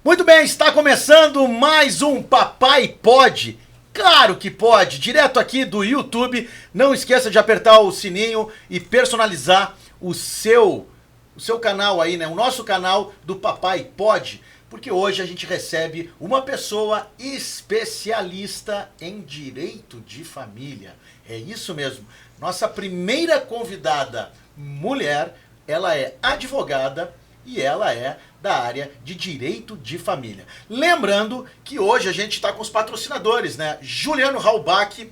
Muito bem, está começando mais um Papai Pode. Claro que pode, direto aqui do YouTube. Não esqueça de apertar o sininho e personalizar o seu canal aí, né? O nosso canal do Papai Pode. Porque hoje a gente recebe uma pessoa especialista em direito de família. É isso mesmo. Nossa primeira convidada mulher, ela é advogada e ela é da área de direito de família. Lembrando que hoje a gente está com os patrocinadores, né? Juliano Halbach,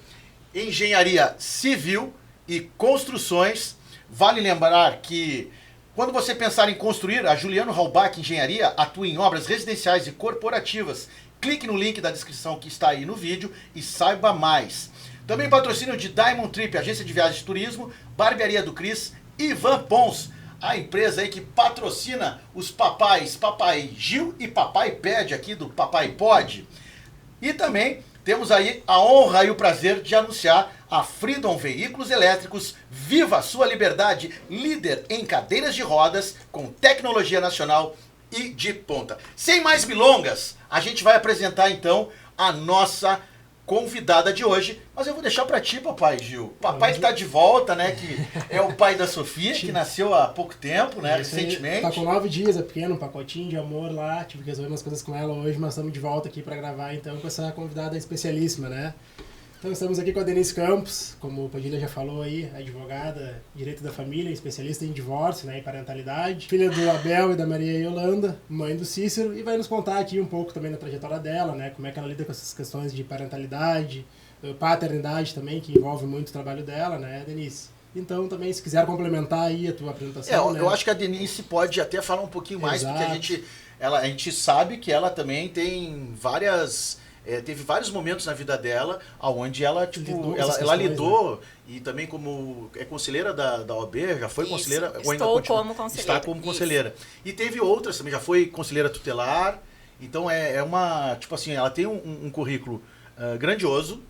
Engenharia Civil e Construções. Vale lembrar que quando você pensar em construir, a Juliano Halbach Engenharia atua em obras residenciais e corporativas. Clique no link da descrição que está aí no vídeo e saiba mais. Também patrocínio de Diamond Trip, agência de viagens de turismo, Barbearia do Cris, Ivan Pons, a empresa aí que patrocina os papais, Papai Gil e Papai Pede aqui do Papai Pode. E também temos aí a honra e o prazer de anunciar a Freedom Veículos Elétricos. Viva a sua liberdade, líder em cadeiras de rodas com tecnologia nacional e de ponta. Sem mais milongas, a gente vai apresentar então a nossa convidada de hoje, mas eu vou deixar pra ti, Papai Gil. Papai que tá de volta, né, que é o pai da Sofia, que nasceu há pouco tempo, né, recentemente. Tá com 9 dias, é pequeno, um pacotinho de amor lá, tive que resolver umas coisas com ela hoje, mas estamos de volta aqui pra gravar, então, com essa convidada especialíssima, né. Então, estamos aqui com a Denise Campos, como o Padilha já falou aí, advogada, direito da família, especialista em divórcio, né, e parentalidade, filha do Abel e da Maria Yolanda, mãe do Cícero, e vai nos contar aqui um pouco também da trajetória dela, né, como é que ela lida com essas questões de parentalidade, paternidade também, que envolve muito o trabalho dela, né, Denise? Então, também, se quiser complementar aí a tua apresentação, eu acho que a Denise pode até falar um pouquinho mais, porque a gente sabe que ela também tem várias... teve vários momentos na vida dela onde ela, tipo, ela lidou, né? E também como é conselheira da OAB, já foi conselheira, ou ainda como conselheira. Está como conselheira. E teve outras também, já foi conselheira tutelar. Então é uma, tipo assim, ela tem um currículo grandioso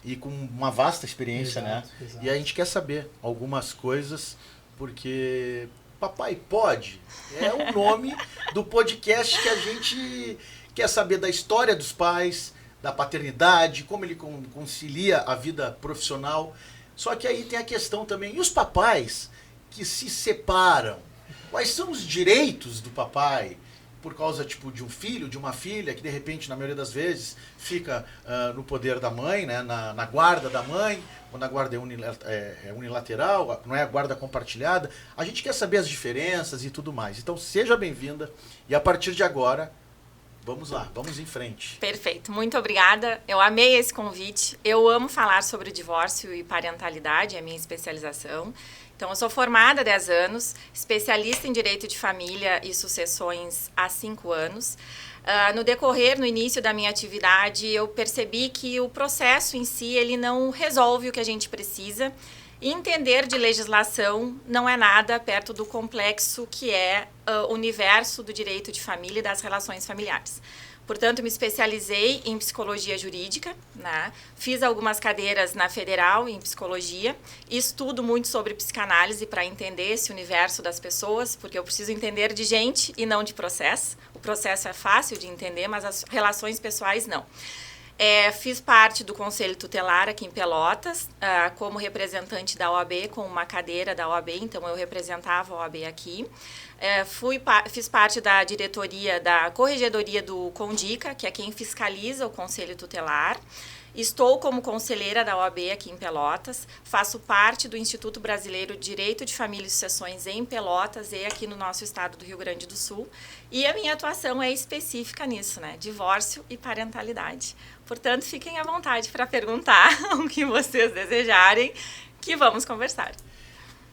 e com uma vasta experiência, né? Exato. E a gente quer saber algumas coisas, porque Papai Pode é o nome do podcast que a gente quer saber da história dos pais, da paternidade, como ele concilia a vida profissional. Só que aí tem a questão também, e os papais que se separam? Quais são os direitos do papai por causa, tipo, de um filho, de uma filha, que de repente, na maioria das vezes, fica no poder da mãe, né, na guarda da mãe, quando a guarda é unilateral, não é a guarda compartilhada. A gente quer saber as diferenças e tudo mais. Então, seja bem-vinda e a partir de agora, vamos lá, vamos em frente. Perfeito, muito obrigada. Eu amei esse convite. Eu amo falar sobre divórcio e parentalidade, é a minha especialização. Então, eu sou formada há 10 anos, especialista em direito de família e sucessões há 5 anos. No início da minha atividade, eu percebi que o processo em si, ele não resolve o que a gente precisa. E entender de legislação não é nada perto do complexo que é o universo do direito de família e das relações familiares. Portanto, me especializei em psicologia jurídica, né? Fiz algumas cadeiras na Federal em psicologia, estudo muito sobre psicanálise para entender esse universo das pessoas, porque eu preciso entender de gente e não de processo. O processo é fácil de entender, mas as relações pessoais não. Fiz parte do Conselho Tutelar aqui em Pelotas, como representante da OAB, com uma cadeira da OAB, então eu representava a OAB aqui. Fiz parte da diretoria, da corregedoria do CONDICA, que é quem fiscaliza o Conselho Tutelar. Estou como conselheira da OAB aqui em Pelotas, faço parte do Instituto Brasileiro de Direito de Família e Sucessões em Pelotas e aqui no nosso estado do Rio Grande do Sul. E a minha atuação é específica nisso, né? Divórcio e parentalidade. Portanto, fiquem à vontade para perguntar o que vocês desejarem, que vamos conversar.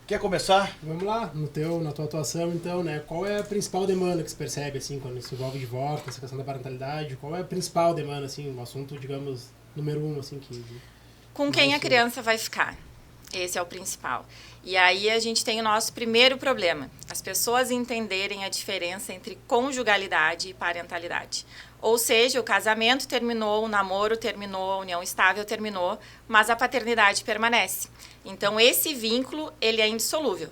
Quer começar? Vamos lá, na tua atuação, então, né? Qual é a principal demanda que se percebe, assim, quando se envolve divórcio, essa questão da parentalidade? Qual é a principal demanda, assim, um assunto, digamos, número 1, assim, que... Com quem a criança vai ficar? Esse é o principal. E aí a gente tem o nosso primeiro problema. As pessoas entenderem a diferença entre conjugalidade e parentalidade. Ou seja, o casamento terminou, o namoro terminou, a união estável terminou, mas a paternidade permanece. Então, esse vínculo, ele é indissolúvel,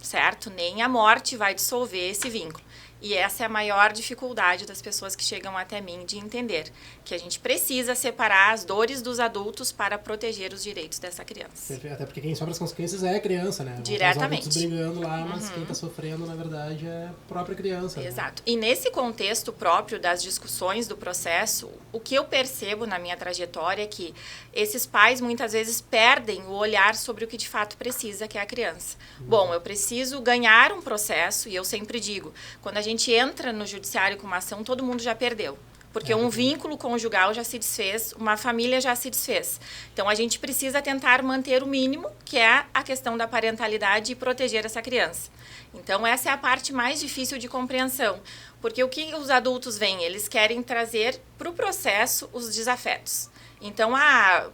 certo? Nem a morte vai dissolver esse vínculo. E essa é a maior dificuldade das pessoas que chegam até mim de entender, que a gente precisa separar as dores dos adultos para proteger os direitos dessa criança. Até porque quem sofre as consequências é a criança, né? Diretamente. Os adultos brigando lá, mas quem está sofrendo, na verdade, é a própria criança. Exato. Né? E nesse contexto próprio das discussões do processo, o que eu percebo na minha trajetória é que esses pais muitas vezes perdem o olhar sobre o que de fato precisa, que é a criança. Bom, eu preciso ganhar um processo, e eu sempre digo, quando a gente entra no judiciário com uma ação, todo mundo já perdeu. Porque um vínculo conjugal já se desfez, uma família já se desfez. Então, a gente precisa tentar manter o mínimo, que é a questão da parentalidade e proteger essa criança. Então, essa é a parte mais difícil de compreensão. Porque o que os adultos veem? Eles querem trazer para o processo os desafetos. Então,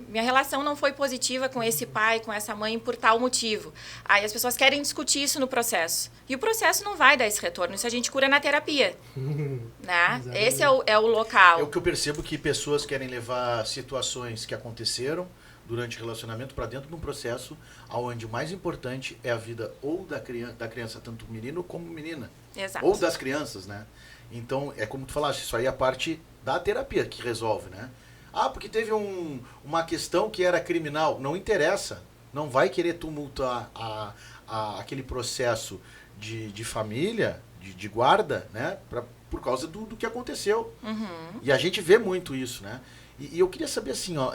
minha relação não foi positiva com esse pai, com essa mãe, por tal motivo. Aí as pessoas querem discutir isso no processo. E o processo não vai dar esse retorno, isso a gente cura na terapia. Né? Esse é o local. É o que eu percebo, que pessoas querem levar situações que aconteceram durante o relacionamento para dentro de um processo onde o mais importante é a vida ou da criança, tanto menino como menina. Exato. Ou das crianças, né? Então, é como tu falaste, isso aí é a parte da terapia que resolve, né? Ah, porque teve uma questão que era criminal. Não interessa. Não vai querer tumultuar aquele processo de família, de guarda, né? Por causa do que aconteceu. E a gente vê muito isso, né? E eu queria saber assim, ó,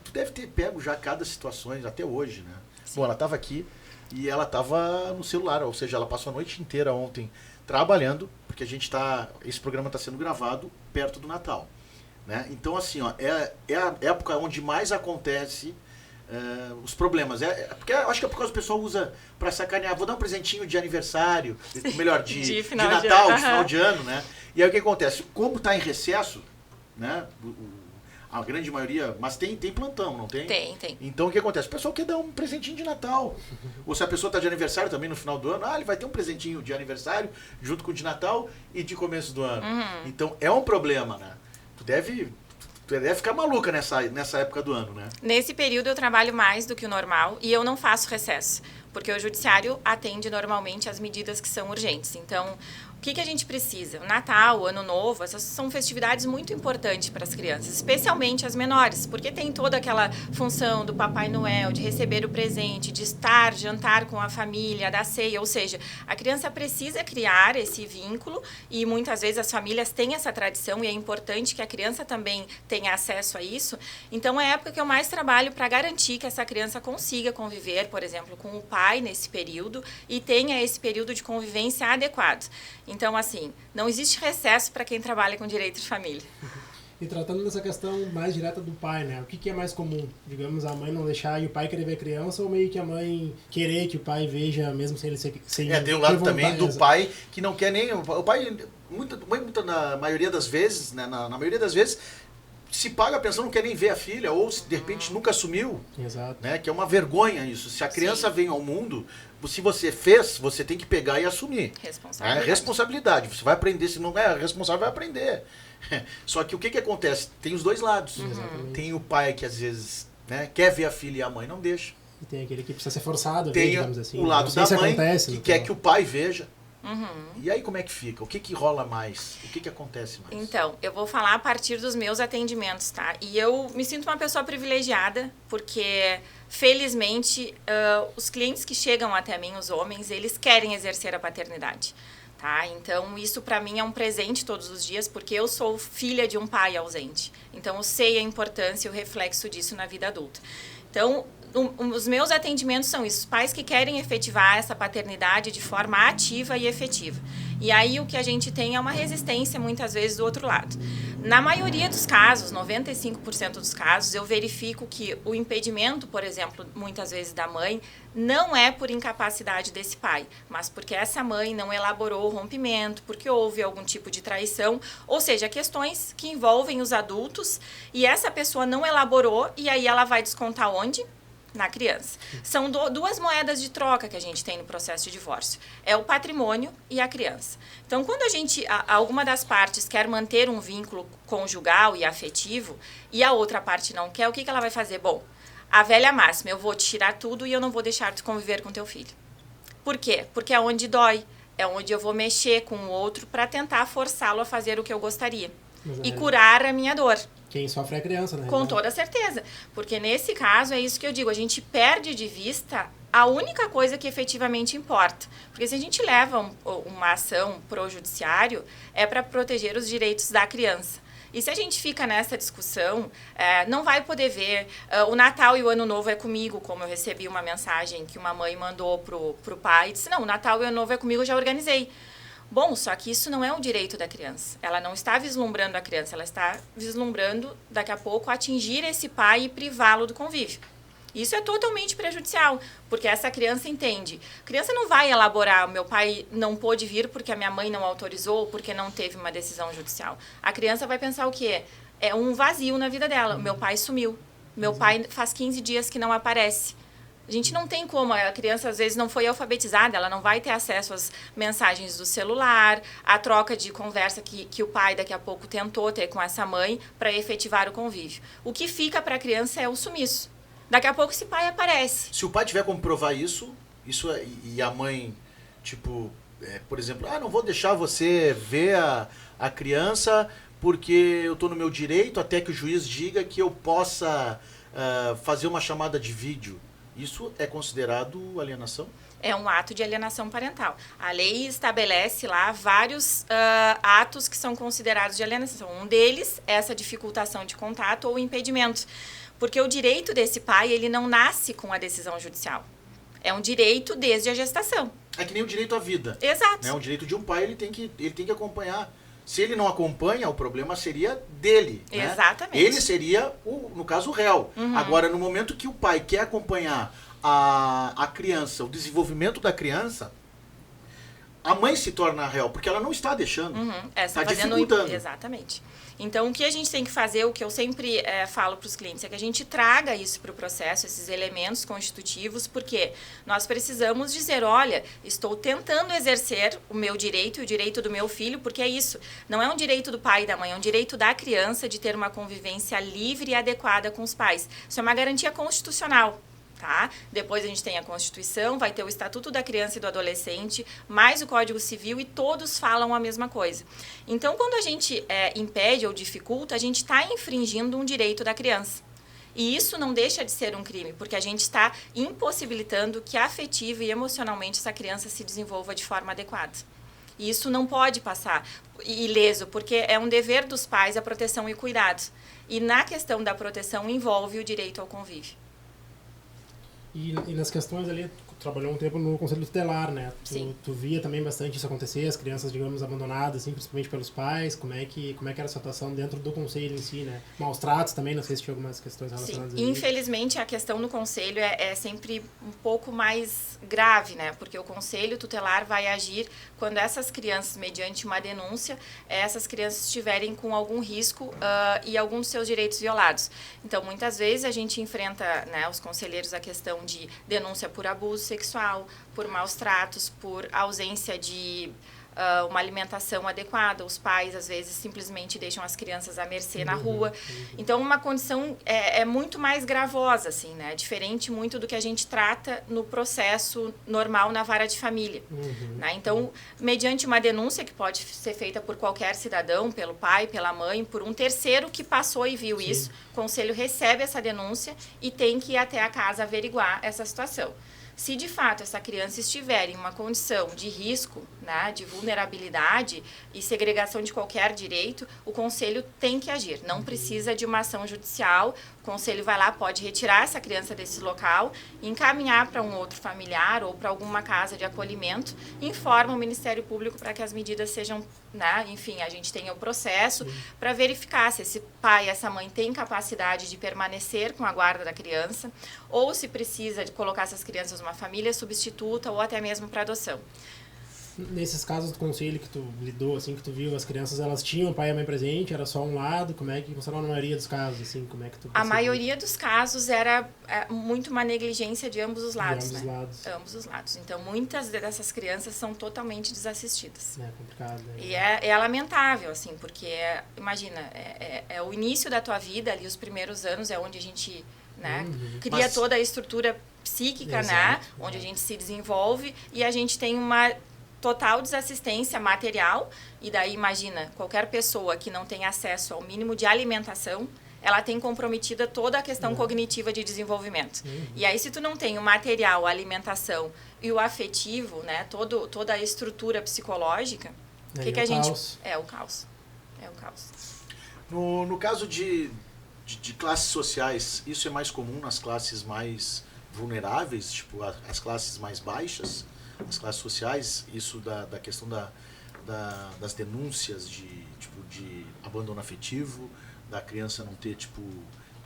tu deve ter pego já cada situação até hoje, né? Sim. Bom, ela estava aqui e ela estava no celular, ou seja, ela passou a noite inteira ontem trabalhando, porque esse programa está sendo gravado perto do Natal. Né? Então, assim, ó, é a época onde mais acontece os problemas. Porque eu acho que é por causa que o pessoal usa para sacanear. Vou dar um presentinho de aniversário, melhor, de Natal, de final de ano, né? E aí o que acontece? Como está em recesso, né? A grande maioria, mas tem plantão, não tem? Tem. Então o que acontece? O pessoal quer dar um presentinho de Natal. Ou se a pessoa está de aniversário também no final do ano, ele vai ter um presentinho de aniversário junto com o de Natal e de começo do ano. Então é um problema, né? Tu deve ficar maluca nessa época do ano, né? Nesse período eu trabalho mais do que o normal e eu não faço recesso, porque o judiciário atende normalmente as medidas que são urgentes. Então, o que a gente precisa? O Natal, o Ano Novo, essas são festividades muito importantes para as crianças, especialmente as menores, porque tem toda aquela função do Papai Noel, de receber o presente, de jantar com a família, da ceia, ou seja, a criança precisa criar esse vínculo e muitas vezes as famílias têm essa tradição e é importante que a criança também tenha acesso a isso. Então, é a época que eu mais trabalho para garantir que essa criança consiga conviver, por exemplo, com o pai nesse período e tenha esse período de convivência adequado. Então, assim, não existe recesso para quem trabalha com direito de família. E tratando dessa questão mais direta do pai, né? O que é mais comum? Digamos, a mãe não deixar e o pai querer ver a criança, ou meio que a mãe querer que o pai veja, mesmo sem ele ser... tem um lado também do pai que não quer nem... O pai, na maioria das vezes, né? Na maioria das vezes, se paga a pensão, não quer nem ver a filha, ou se de repente nunca assumiu. Exato. Né? Que é uma vergonha isso. Se a criança vem ao mundo, se você fez, você tem que pegar e assumir. Responsabilidade. Você vai aprender, se não é responsável, vai aprender. Só que o que acontece? Tem os dois lados. Tem o pai que às vezes, né, quer ver a filha e a mãe não deixa. E tem aquele que precisa ser forçado. Tem digamos assim. O lado da mãe que quer que o pai veja. E aí como é que fica? O que rola mais? O que acontece mais? Então, eu vou falar a partir dos meus atendimentos, tá? E eu me sinto uma pessoa privilegiada, porque felizmente os clientes que chegam até mim, os homens, eles querem exercer a paternidade. Tá? Então, isso para mim é um presente todos os dias, porque eu sou filha de um pai ausente. Então, eu sei a importância e o reflexo disso na vida adulta. Então, os meus atendimentos são isso, os pais que querem efetivar essa paternidade de forma ativa e efetiva. E aí o que a gente tem é uma resistência muitas vezes do outro lado. Na maioria dos casos, 95% dos casos, eu verifico que o impedimento, por exemplo, muitas vezes da mãe, não é por incapacidade desse pai, mas porque essa mãe não elaborou o rompimento, porque houve algum tipo de traição, ou seja, questões que envolvem os adultos e essa pessoa não elaborou e aí ela vai descontar onde? na criança. São duas moedas de troca que a gente tem no processo de divórcio. É o patrimônio e a criança. Então, quando alguma das partes quer manter um vínculo conjugal e afetivo e a outra parte não quer, o que ela vai fazer? Bom, a velha máxima, eu vou te tirar tudo e eu não vou deixar de conviver com teu filho. Por quê? Porque é onde dói, é onde eu vou mexer com o outro para tentar forçá-lo a fazer o que eu gostaria e curar a minha dor. Quem sofre é a criança, né? Com toda certeza. Porque nesse caso, é isso que eu digo, a gente perde de vista a única coisa que efetivamente importa. Porque se a gente leva uma ação pro judiciário, é para proteger os direitos da criança. E se a gente fica nessa discussão, não vai poder ver o Natal e o Ano Novo é comigo, como eu recebi uma mensagem que uma mãe mandou pro pai e disse, não, o Natal e o Ano Novo é comigo, eu já organizei. Bom, só que isso não é um direito da criança. Ela não está vislumbrando a criança, ela está vislumbrando, daqui a pouco, atingir esse pai e privá-lo do convívio. Isso é totalmente prejudicial, porque essa criança entende. A criança não vai elaborar, meu pai não pôde vir porque a minha mãe não autorizou, porque não teve uma decisão judicial. A criança vai pensar o quê? É um vazio na vida dela. Meu pai sumiu. Meu pai faz 15 dias que não aparece. A gente não tem como, a criança às vezes não foi alfabetizada, ela não vai ter acesso às mensagens do celular, à troca de conversa que o pai daqui a pouco tentou ter com essa mãe para efetivar o convívio. O que fica para a criança é o sumiço. Daqui a pouco esse pai aparece. Se o pai tiver como provar isso e a mãe, tipo, por exemplo, não vou deixar você ver a criança porque eu estou no meu direito até que o juiz diga que eu possa fazer uma chamada de vídeo. Isso é considerado alienação? É um ato de alienação parental. A lei estabelece lá vários atos que são considerados de alienação. Um deles é essa dificultação de contato ou impedimento. Porque o direito desse pai, ele não nasce com a decisão judicial. É um direito desde a gestação. É que nem o direito à vida. Exato. Né? O direito de um pai, ele tem que acompanhar. Se ele não acompanha, o problema seria dele. Né? Exatamente. Ele seria, no caso, o réu. Uhum. Agora, no momento que o pai quer acompanhar a criança, o desenvolvimento da criança, a mãe se torna réu, porque ela não está deixando. Está dificultando. Exatamente. Então, o que a gente tem que fazer, o que eu sempre falo para os clientes, é que a gente traga isso para o processo, esses elementos constitutivos, porque nós precisamos dizer, olha, estou tentando exercer o meu direito e o direito do meu filho, porque é isso. Não é um direito do pai e da mãe, é um direito da criança de ter uma convivência livre e adequada com os pais. Isso é uma garantia constitucional. Tá? Depois a gente tem a Constituição, vai ter o Estatuto da Criança e do Adolescente, mais o Código Civil e todos falam a mesma coisa. Então, quando a gente impede ou dificulta, a gente está infringindo um direito da criança. E isso não deixa de ser um crime, porque a gente está impossibilitando que afetivo e emocionalmente essa criança se desenvolva de forma adequada. E isso não pode passar ileso, porque é um dever dos pais a proteção e cuidado. E na questão da proteção envolve o direito ao convívio. E nas questões ali, trabalhou um tempo no Conselho Tutelar, né? Sim. Tu via também bastante isso acontecer, as crianças, digamos, abandonadas, assim, principalmente pelos pais. Como é que era a situação dentro do Conselho em si, né? Maus tratos também, não sei se tinha algumas questões relacionadas a isso. Infelizmente, a questão no Conselho é sempre um pouco mais grave, né? Porque o Conselho Tutelar vai agir quando essas crianças, mediante uma denúncia, essas crianças estiverem com algum risco e alguns dos seus direitos violados. Então, muitas vezes a gente enfrenta, né, os conselheiros, a questão de denúncia por abuso sexual, por maus tratos, por ausência de uma alimentação adequada. Os pais, às vezes, simplesmente deixam as crianças à mercê na rua. Então, uma condição é muito mais gravosa, assim, né? Diferente muito do que a gente trata no processo normal na vara de família. Né? Então, mediante uma denúncia que pode ser feita por qualquer cidadão, pelo pai, pela mãe, por um terceiro que passou e viu isso, o conselho recebe essa denúncia e tem que ir até a casa averiguar essa situação. Se de fato essa criança estiver em uma condição de risco, né, de vulnerabilidade e segregação de qualquer direito, o conselho tem que agir. Não precisa de uma ação judicial. O conselho vai lá, pode retirar essa criança desse local, encaminhar para um outro familiar ou para alguma casa de acolhimento, informa o Ministério Público para que as medidas sejam, né, enfim, a gente tenha o processo para verificar se esse pai e essa mãe têm capacidade de permanecer com a guarda da criança ou se precisa de colocar essas crianças numa família substituta ou até mesmo para adoção. Nesses casos do conselho que tu lidou, assim, que tu viu, as crianças, elas tinham o pai e a mãe presente, era só um lado, como é que funcionava na maioria dos casos, assim, como é que tu A percebeu? maioria dos casos era muito uma negligência de ambos os lados, De ambos né? os lados. Ambos os lados. Então, muitas dessas crianças são totalmente desassistidas. É complicado, né? E é lamentável, assim, porque, imagina, é o início da tua vida, ali, os primeiros anos, é onde a gente, né, cria Mas- toda a estrutura psíquica, Exato, né, exato. onde a gente se desenvolve e a gente tem uma total desassistência material. E daí, imagina, qualquer pessoa que não tem acesso ao mínimo de alimentação, ela tem comprometida toda a questão cognitiva de desenvolvimento. E aí, se tu não tem o material, a alimentação e o afetivo, né, toda a estrutura psicológica, o Aí que é a o gente... caos. É o caos. É o caos. No caso de classes sociais, isso é mais comum nas classes mais vulneráveis, tipo as classes mais baixas, as classes sociais, isso da questão das denúncias de abandono afetivo, da criança não ter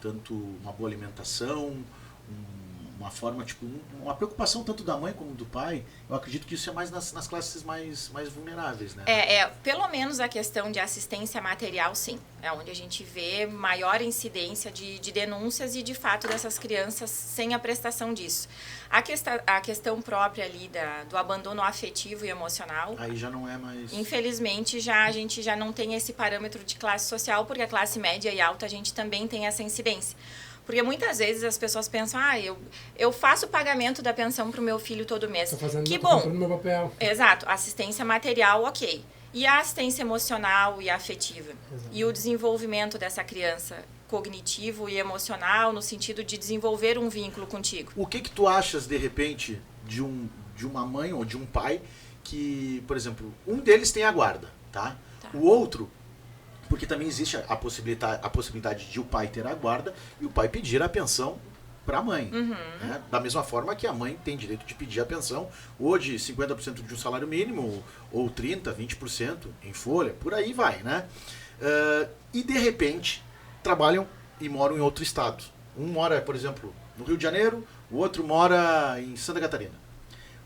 tanto uma boa alimentação, uma forma, uma preocupação tanto da mãe como do pai. Eu acredito que isso é mais nas classes mais vulneráveis, né? Pelo menos a questão de assistência material, sim. É onde a gente vê maior incidência de denúncias e, de fato, dessas crianças sem a prestação disso. A questão própria ali do abandono afetivo e emocional, Aí já não é mais... infelizmente, a gente já não tem esse parâmetro de classe social, porque a classe média e alta a gente também tem essa incidência. Porque muitas vezes as pessoas pensam, eu faço o pagamento da pensão para o meu filho todo mês. Tô fazendo, Que tô bom. cumprindo meu papel. Exato, assistência material, ok. E a assistência emocional e afetiva? Exato. E o desenvolvimento dessa criança cognitivo e emocional no sentido de desenvolver um vínculo contigo? O que tu achas, de repente, de uma mãe ou de um pai que, por exemplo, um deles tem a guarda, tá? O outro, porque também existe a possibilidade de o pai ter a guarda e o pai pedir a pensão para a mãe. Né? Da mesma forma que a mãe tem direito de pedir a pensão, ou de 50% de um salário mínimo, ou 30%, 20% em folha, por aí vai, né? E de repente trabalham e moram em outro estado. Um mora, por exemplo, no Rio de Janeiro, o outro mora em Santa Catarina.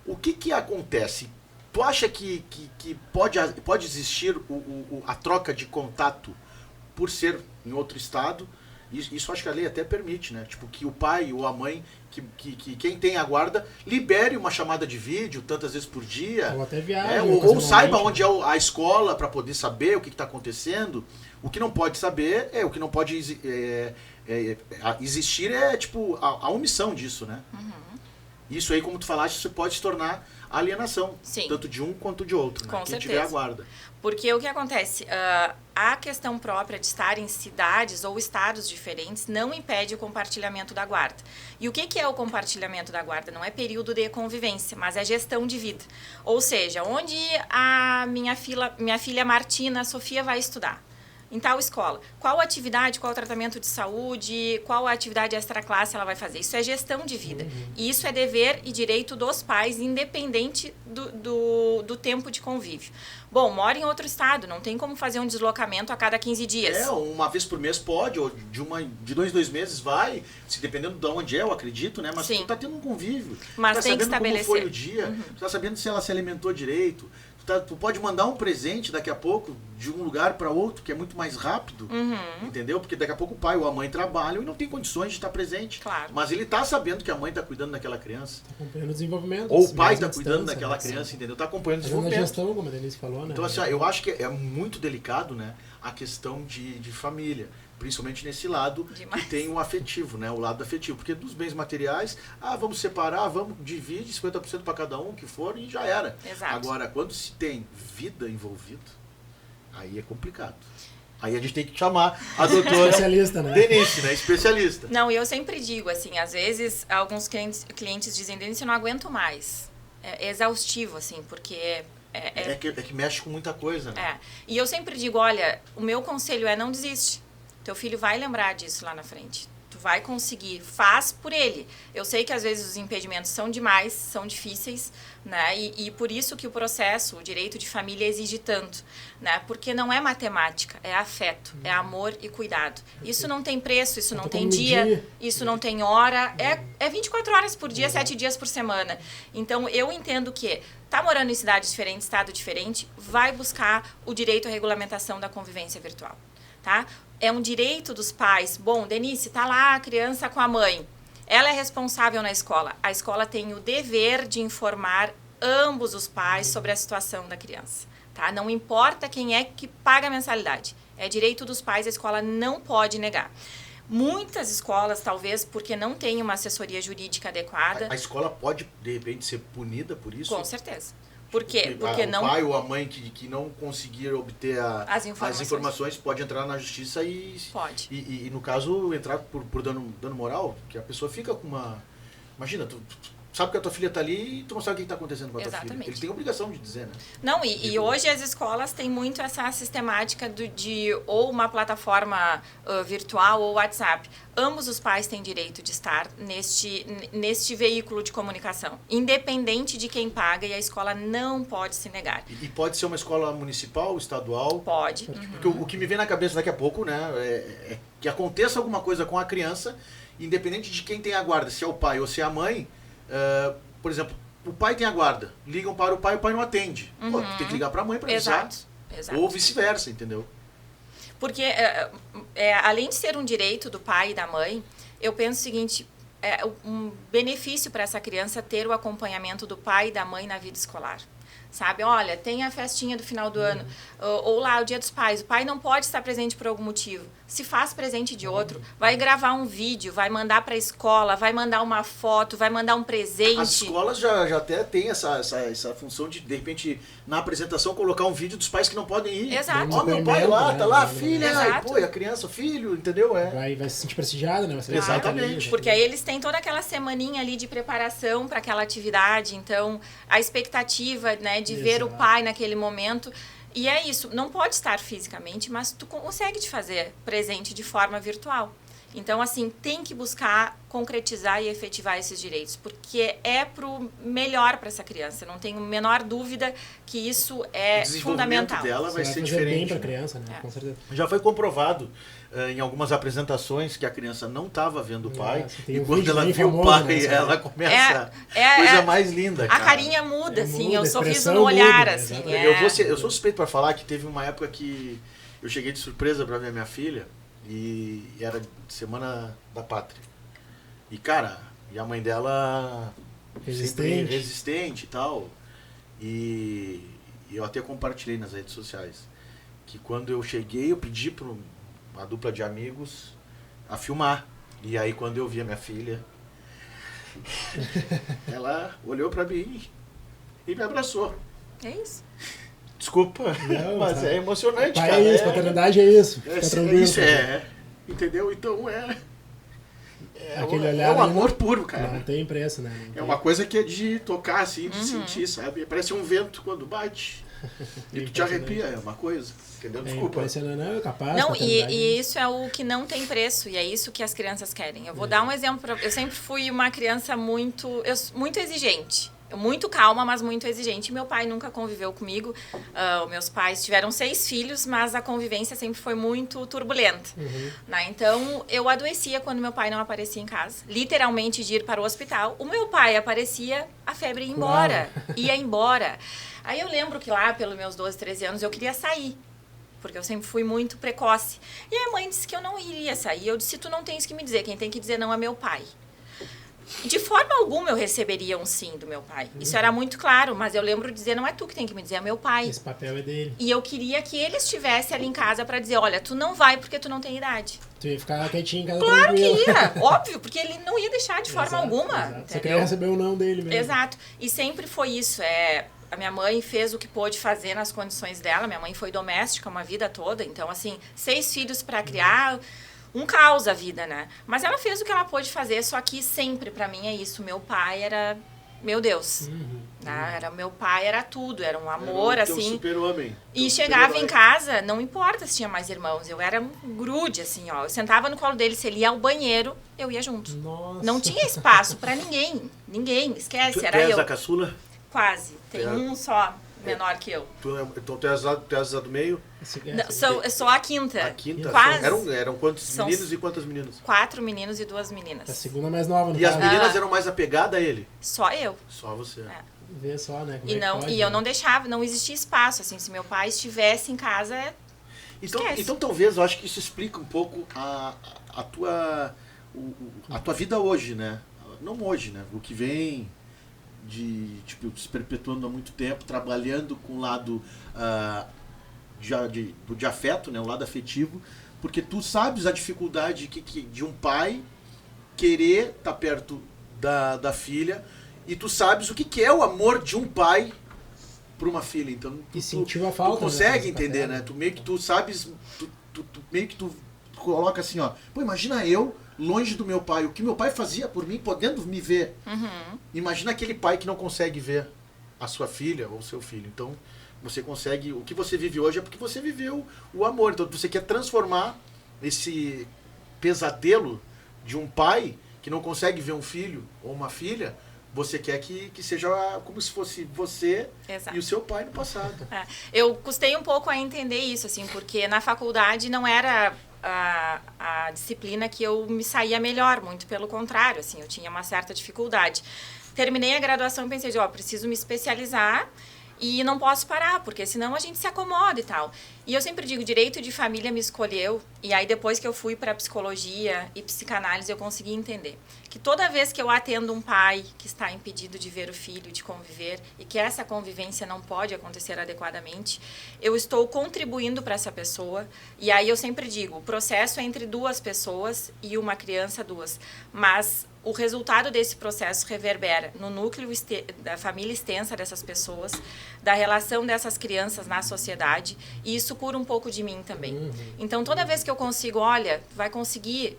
O que acontece? Tu acha que pode existir a troca de contato por ser em outro estado? Isso acho que a lei até permite, né? Tipo, que o pai ou a mãe, que quem tem a guarda, libere uma chamada de vídeo tantas vezes por dia. Ou até viagem. Ou saiba onde é a escola para poder saber o que está acontecendo. O que não pode saber o que não pode existir tipo a omissão disso, né? Isso aí, como tu falaste, isso pode se tornar alienação, Sim. tanto de um quanto de outro, né? Com Quem certeza. tiver a guarda. Porque o que acontece? A questão própria de estar em cidades ou estados diferentes não impede o compartilhamento da guarda. E o que é o compartilhamento da guarda? Não é período de convivência, mas é gestão de vida. Ou seja, onde a minha filha Martina, Sofia, vai estudar? Em tal escola. Qual atividade, qual tratamento de saúde, qual atividade extra-classe ela vai fazer? Isso é gestão de vida. E isso é dever e direito dos pais, independente do tempo de convívio. Bom, mora em outro estado, não tem como fazer um deslocamento a cada 15 dias. Uma vez por mês pode, ou de 2 meses vai, se dependendo de onde eu acredito, né? Mas Sim. tu tá tendo um convívio. Mas tu tá tem que sabendo como estabelecer. foi o dia, tu tá sabendo se ela se alimentou direito. Tu pode mandar um presente daqui a pouco de um lugar para outro, que é muito mais rápido, entendeu? Porque daqui a pouco o pai ou a mãe trabalham e não tem condições de estar presente. Claro. Mas ele tá sabendo que a mãe tá cuidando daquela criança. Tá acompanhando o desenvolvimento. Ou o pai mesmo tá à cuidando distância, daquela né? criança, entendeu? Tá acompanhando o Fazendo a desenvolvimento. gestão, como a Denise falou, né? Então, assim, eu acho que é muito delicado, né, a questão de família, principalmente nesse lado Demais. que tem o afetivo, né, o lado afetivo, porque dos bens materiais, vamos separar, vamos dividir 50% para cada um, que for, e já era. Exato. Agora, quando se tem vida envolvida, aí é complicado. Aí a gente tem que chamar a doutora Especialista, né? Denise, né, especialista. Não, eu sempre digo, assim, às vezes alguns clientes dizem, Denise, eu não aguento mais. É exaustivo, assim, porque... É que mexe com muita coisa, né? E eu sempre digo, olha, o meu conselho é não desiste. Teu filho vai lembrar disso lá na frente. tu vai conseguir, faz por ele. Eu sei que às vezes os impedimentos são demais, são difíceis, né? E por isso que o processo, o direito de família exige tanto, né? Porque não é matemática, é afeto, é amor e cuidado. Isso não tem preço, isso não tem dia, isso não tem hora, é 24 horas por dia, 7 dias por semana. Então, eu entendo que tá morando em cidade diferente, estado diferente, vai buscar o direito à regulamentação da convivência virtual, tá? É um direito dos pais. Bom, Denise, tá lá a criança com a mãe. Ela é responsável na escola. A escola tem o dever de informar ambos os pais sobre a situação da criança, tá? Não importa quem é que paga a mensalidade. É direito dos pais, a escola não pode negar. Muitas escolas, talvez porque não tem uma assessoria jurídica adequada... A escola pode, de repente, ser punida por isso? Com certeza. Por quê? Porque o pai ou a mãe que não conseguir obter as informações pode entrar na justiça e... Pode. E no caso, entrar por dano moral, que a pessoa fica com uma... Imagina, tu sabe que a tua filha está ali e tu não sabe o que está acontecendo com a tua filha. Eles têm a obrigação de dizer, né? Não, e hoje as escolas têm muito essa sistemática de ou uma plataforma virtual ou WhatsApp. Ambos os pais têm direito de estar neste veículo de comunicação, independente de quem paga, e a escola não pode se negar. E pode ser uma escola municipal, estadual? Pode. Porque o que me vem na cabeça daqui a pouco, né, é que aconteça alguma coisa com a criança, independente de quem tem a guarda, se é o pai ou se é a mãe. Por exemplo, o pai tem a guarda, ligam para o pai não atende. Pô, tu tem que ligar para a mãe para avisar. Exato. Ou vice-versa, entendeu? Porque, além de ser um direito do pai e da mãe, eu penso o seguinte, um benefício para essa criança ter o acompanhamento do pai e da mãe na vida escolar. Sabe, olha, tem a festinha do final do ano, ou lá o dia dos pais, o pai não pode estar presente por algum motivo, se faz presente de outro, vai gravar um vídeo, vai mandar para a escola, vai mandar uma foto, vai mandar um presente. As escolas já até tem essa função de repente, na apresentação, colocar um vídeo dos pais que não podem ir. Exato. Ó, meu pai lá, tá lá, a filha, Exato. pô, e a criança, o filho, entendeu? Vai se sentir prestigiado, né? Exatamente. Porque aí eles têm toda aquela semaninha ali de preparação para aquela atividade, então a expectativa, né, de ver o pai naquele momento. E é isso, não pode estar fisicamente, mas tu consegue te fazer presente de forma virtual. Então, assim, tem que buscar concretizar e efetivar esses direitos, porque é pro melhor para essa criança. Não tenho a menor dúvida que isso é fundamental. O desenvolvimento dela vai ser bem diferente. para a criança, né? Com certeza. Já foi comprovado em algumas apresentações que a criança não estava vendo o pai, e quando ela viu o pai, né, ela começa coisa mais linda, a cara. carinha muda, assim, muda, o sorriso no olhar, assim. Eu sou suspeito para falar que teve uma época que eu cheguei de surpresa para ver a minha filha, e era Semana da Pátria. E, cara, a mãe dela sempre resistente e tal. E eu até compartilhei nas redes sociais que quando eu cheguei, eu pedi para uma dupla de amigos a filmar. E aí, quando eu vi a minha filha, ela olhou para mim e me abraçou. É isso. Desculpa, mas é emocionante, pai cara. É isso, paternidade é isso. Fica tranquilo. Isso entendeu? Então aquele olhar é um amor puro, cara. Não tem preço, né? É uma coisa que é de tocar, assim, de sentir, sabe? Parece um vento quando bate. E tu te arrepia, é uma coisa. Entendeu? Desculpa. Não, é capaz. Não, e isso é o que não tem preço, e é isso que as crianças querem. Eu vou dar um exemplo. Eu sempre fui uma criança muito exigente. Muito calma, mas muito exigente. Meu pai nunca conviveu comigo. Meus pais tiveram 6 filhos, mas a convivência sempre foi muito turbulenta. Né? Então, eu adoecia quando meu pai não aparecia em casa. Literalmente, de ir para o hospital. O meu pai aparecia, a febre ia embora. Ia embora. Aí eu lembro que lá, pelos meus 12, 13 anos, eu queria sair. Porque eu sempre fui muito precoce. E a mãe disse que eu não iria sair. Eu disse, tu não tens que me dizer. Quem tem que dizer não é meu pai. De forma alguma eu receberia um sim do meu pai. Isso era muito claro, mas eu lembro de dizer, não é tu que tem que me dizer, é meu pai. Esse papel é dele. E eu queria que ele estivesse ali em casa para dizer, olha, tu não vai porque tu não tem idade. Tu ia ficar quietinho em casa. Claro que ia, óbvio, porque ele não ia deixar de forma alguma. Você queria receber o não dele mesmo. Exato. E sempre foi isso, a minha mãe fez o que pôde fazer nas condições dela. Minha mãe foi doméstica uma vida toda, então assim, 6 filhos para criar... Um caos a vida, né? Mas ela fez o que ela pôde fazer, só que sempre, pra mim, é isso. Meu pai era meu Deus. Era meu pai, era tudo, era um amor, Era o teu assim. super-homem. E chegava em casa, não importa se tinha mais irmãos, eu era um grude, assim, ó. Eu sentava no colo dele, se ele ia ao banheiro, eu ia junto. Nossa. Não tinha espaço pra ninguém. Ninguém, esquece, Tu era és eu. a caçula? Quase. Tem É. um só menor que eu. Então tu és a do meio? Eu sou a quinta. A quinta? Quase. Eram quantos São- meninos e quantas meninas? 4 meninos e 2 A meninas. segunda mais nova, no E as caso. meninas eram mais apegadas a ele? Só eu. Só você. Vê só, né? Como E, é que não, pode, e eu né? não deixava, não existia espaço. Assim, se meu pai estivesse em casa, esquece. Então talvez eu acho que isso explica um pouco a tua vida hoje, né? Não hoje, né? O que vem tipo, se perpetuando há muito tempo, trabalhando com o lado de afeto, né? O lado afetivo, porque tu sabes a dificuldade de um pai querer estar perto da filha, e tu sabes o que é o amor de um pai para uma filha. Então E sentiu a falta, tu consegue né, entender, dessa né? Tu meio que tu sabes, tu meio que tu coloca assim, ó, pô, imagina eu longe do meu pai, o que meu pai fazia por mim, podendo me ver. Imagina aquele pai que não consegue ver a sua filha ou seu filho. Então você consegue, o que você vive hoje é porque você viveu o amor. Então você quer transformar esse pesadelo de um pai que não consegue ver um filho ou uma filha, você quer que seja como se fosse você Exato. e o seu pai no passado. Eu custei um pouco a entender isso, assim, porque na faculdade não era a disciplina que eu me saía melhor, muito pelo contrário, assim, eu tinha uma certa dificuldade. Terminei a graduação e pensei, preciso me especializar e não posso parar, porque senão a gente se acomoda e tal. E eu sempre digo, direito de família me escolheu, e aí depois que eu fui para psicologia e psicanálise eu consegui entender que toda vez que eu atendo um pai que está impedido de ver o filho, de conviver, e que essa convivência não pode acontecer adequadamente, eu estou contribuindo para essa pessoa. E aí eu sempre digo, o processo é entre 2 pessoas e uma criança, 2. Mas o resultado desse processo reverbera no núcleo da família extensa dessas pessoas, da relação dessas crianças na sociedade, e isso cura um pouco de mim também. Então, toda vez que eu consigo, olha, tu vai conseguir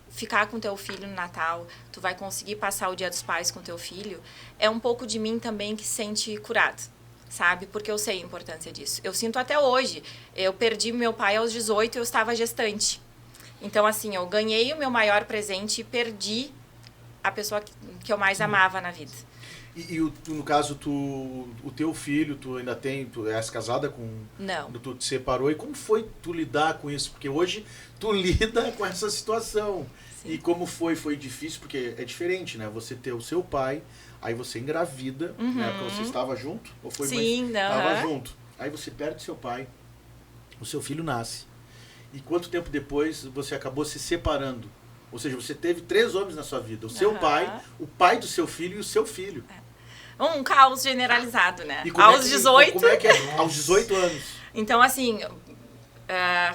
ficar com teu filho no Natal, tu vai conseguir passar o Dia dos Pais com teu filho, é um pouco de mim também que se sente curado, sabe? Porque eu sei a importância disso. Eu sinto até hoje. Eu perdi meu pai aos 18 e eu estava gestante. Então, assim, eu ganhei o meu maior presente e perdi a pessoa que eu mais amava na vida. E no caso, o teu filho, tu ainda tu és casada com... Não. Tu te separou, e como foi tu lidar com isso? Porque hoje tu lida com essa situação. Sim. E como foi? Foi difícil, porque é diferente, né? Você ter o seu pai, aí você engravida, né? Porque você estava junto? Ou foi Sim, não. Estava junto. Aí você perde seu pai, o seu filho nasce. E quanto tempo depois você acabou se separando? Ou seja, você teve 3 homens na sua vida. O seu pai, o pai do seu filho e o seu filho. Um caos generalizado, né? E como 18... Como é que é? Aos 18 anos. Então, assim,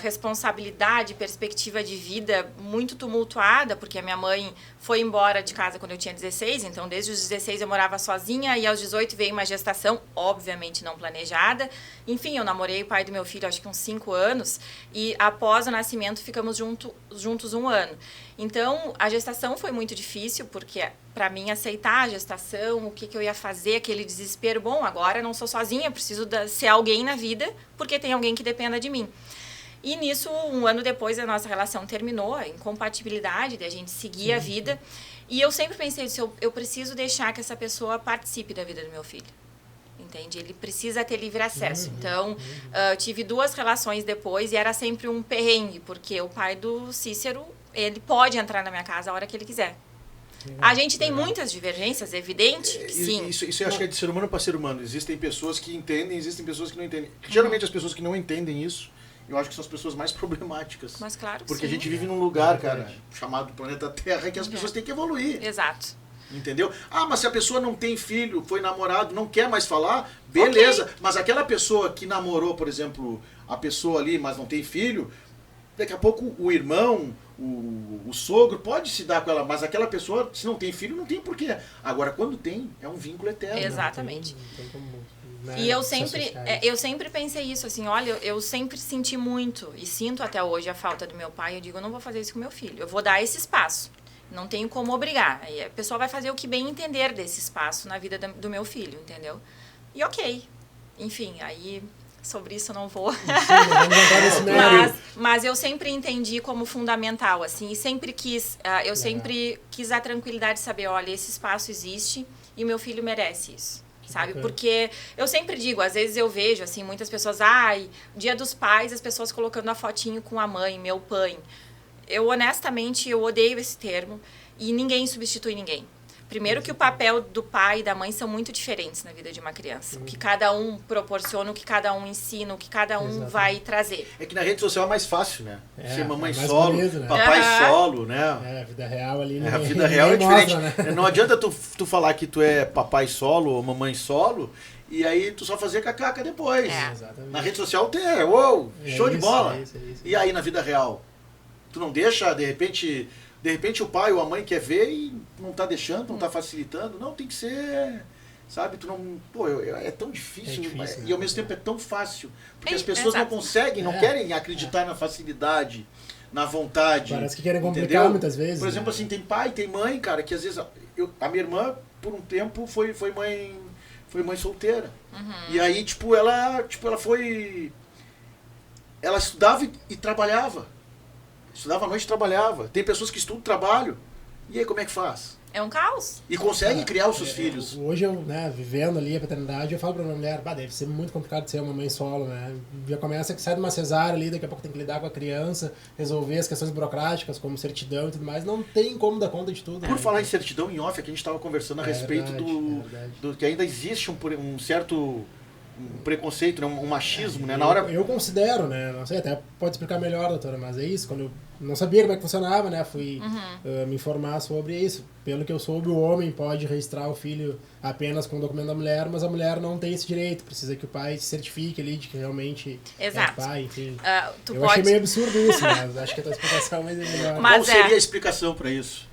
responsabilidade, perspectiva de vida muito tumultuada, porque a minha mãe foi embora de casa quando eu tinha 16, então desde os 16 eu morava sozinha, e aos 18 veio uma gestação, obviamente não planejada. Enfim, eu namorei o pai do meu filho acho que uns 5 anos, e após o nascimento ficamos juntos 1 ano. Então, a gestação foi muito difícil, porque para mim aceitar a gestação, o que eu ia fazer, aquele desespero, bom, agora eu não sou sozinha, preciso ser alguém na vida, porque tem alguém que dependa de mim. E nisso, 1 ano depois, a nossa relação terminou, a incompatibilidade de a gente seguir a vida. E eu sempre pensei, eu preciso deixar que essa pessoa participe da vida do meu filho. Entende? Ele precisa ter livre acesso. Então, tive 2 relações depois e era sempre um perrengue, porque o pai do Cícero, ele pode entrar na minha casa a hora que ele quiser. A gente tem muitas divergências, é evidente que sim. Isso eu acho que é de ser humano para ser humano. Existem pessoas que entendem, existem pessoas que não entendem. Geralmente as pessoas que não entendem isso, eu acho que são as pessoas mais problemáticas. Mas claro que porque sim. a gente vive num lugar, cara, chamado planeta Terra, que as pessoas têm que evoluir. Exato. Entendeu? Ah, mas se a pessoa não tem filho, foi namorado, não quer mais falar, beleza. Okay. Mas aquela pessoa que namorou, por exemplo, a pessoa ali, mas não tem filho, daqui a pouco o irmão, o sogro pode se dar com ela, mas aquela pessoa, se não tem filho, não tem porquê. Agora, quando tem, é um vínculo eterno. Exatamente. Não tem como, né, e eu sempre pensei isso, assim, olha, eu sempre senti muito, e sinto até hoje a falta do meu pai, eu digo, eu não vou fazer isso com meu filho, eu vou dar esse espaço. Não tenho como obrigar. Aí a pessoa vai fazer o que bem entender desse espaço na vida do meu filho, entendeu? E ok. Enfim, aí sobre isso eu não vou. Mas eu sempre entendi como fundamental, assim, e sempre quis, eu sempre quis a tranquilidade de saber, olha, esse espaço existe e meu filho merece isso. Sabe? Porque eu sempre digo, às vezes eu vejo, assim, muitas pessoas, Dia dos Pais, as pessoas colocando a fotinho com a mãe, meu pai. Eu, honestamente, eu odeio esse termo e ninguém substitui ninguém. Primeiro que o papel do pai e da mãe são muito diferentes na vida de uma criança. O que cada um proporciona, o que cada um ensina, o que cada um vai trazer. É que na rede social é mais fácil, né? Ser mamãe mais solo, bonito, né? papai solo, né? A vida real ali. A vida real é diferente. Mostra, né? Não adianta tu falar que tu é papai solo ou mamãe solo e aí tu só fazer cacaca depois. Na rede social tem, show de bola. Isso. E aí na vida real? Tu não deixa, de repente o pai ou a mãe quer ver e não tá deixando, não tá facilitando. Não, tem que ser, sabe? Tu não, é tão difícil, e ao mesmo tempo é tão fácil. Porque as pessoas não conseguem, não querem acreditar na facilidade, na vontade. Parece que querem complicar muitas vezes. Por exemplo, assim, tem pai, tem mãe, cara, que às vezes... a minha irmã, por um tempo, foi mãe solteira. E aí, ela foi... Ela estudava e trabalhava. Estudava à noite e trabalhava. Tem pessoas que estudam e trabalham. E aí, como é que faz? É um caos. E conseguem criar os seus filhos. Hoje, eu, vivendo ali a paternidade, eu falo pra minha mulher, deve ser muito complicado ser uma mãe solo, né? Já começa que sai de uma cesárea ali, daqui a pouco tem que lidar com a criança, resolver as questões burocráticas, como certidão e tudo mais. Não tem como dar conta de tudo. Por falar em certidão em off, aqui a gente estava conversando a respeito do que ainda existe um certo... preconceito, né? Um machismo, né? Na hora... Eu considero, né? Não sei, até pode explicar melhor, doutora, mas é isso. Quando eu não sabia como é que funcionava, né? Fui me informar sobre isso. Pelo que eu soube, o homem pode registrar o filho apenas com o documento da mulher, mas a mulher não tem esse direito. Precisa que o pai se certifique ali de que realmente é pai, enfim. Achei meio absurdo isso, mas acho que a tua explicação é melhor. Qual seria a explicação para isso?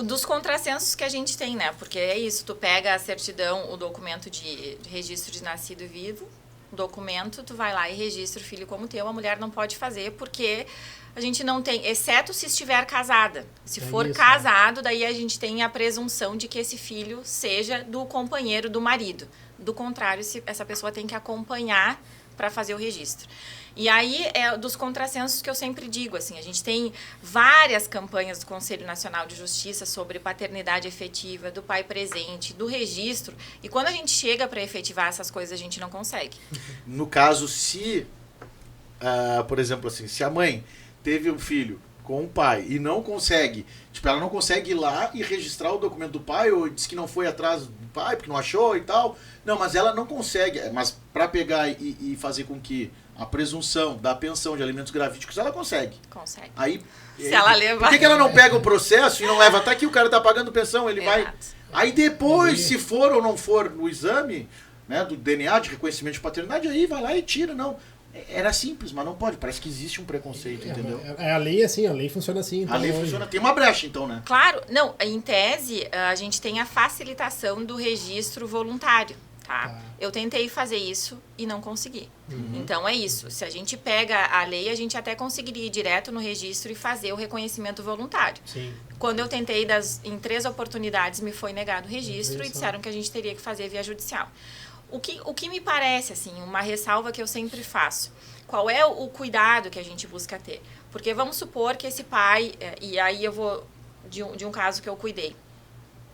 Dos contrassensos que a gente tem, né? Porque é isso, tu pega a certidão, o documento de registro de nascido e vivo, o documento, tu vai lá e registra o filho como teu, a mulher não pode fazer porque a gente não tem, exceto se estiver casada. Se for casado, daí a gente tem a presunção de que esse filho seja do companheiro do marido. Do contrário, essa pessoa tem que acompanhar para fazer o registro. E aí é dos contrassensos que eu sempre digo, assim, a gente tem várias campanhas do Conselho Nacional de Justiça sobre paternidade efetiva, do pai presente, do registro, e quando a gente chega para efetivar essas coisas, a gente não consegue. No caso, se, por exemplo, assim, se a mãe teve um filho com um pai e não consegue, ela não consegue ir lá e registrar o documento do pai, ou diz que não foi atrás do pai porque não achou e tal, não, mas ela não consegue, mas para pegar e fazer com que a presunção da pensão de alimentos gravídicos, ela consegue. Consegue. Aí, se ela levar... Por que ela não pega o processo e não leva? Até que o cara tá pagando pensão, ele vai... Aí depois, se for ou não for no exame, né, do DNA, de reconhecimento de paternidade, aí vai lá e tira, não. Era simples, mas não pode. Parece que existe um preconceito, entendeu? A lei é assim, a lei funciona assim. Então a lei funciona, tem uma brecha então, né? Claro, não, em tese, a gente tem a facilitação do registro voluntário. Eu tentei fazer isso e não consegui. Então é isso. Se a gente pega a lei, a gente até conseguiria ir direto no registro e fazer o reconhecimento voluntário. Sim. Quando eu tentei, em 3 oportunidades, me foi negado o registro e disseram que a gente teria que fazer via judicial. O que me parece, assim, uma ressalva que eu sempre faço, qual é o cuidado que a gente busca ter? Porque vamos supor que esse pai, e aí eu vou de um caso que eu cuidei.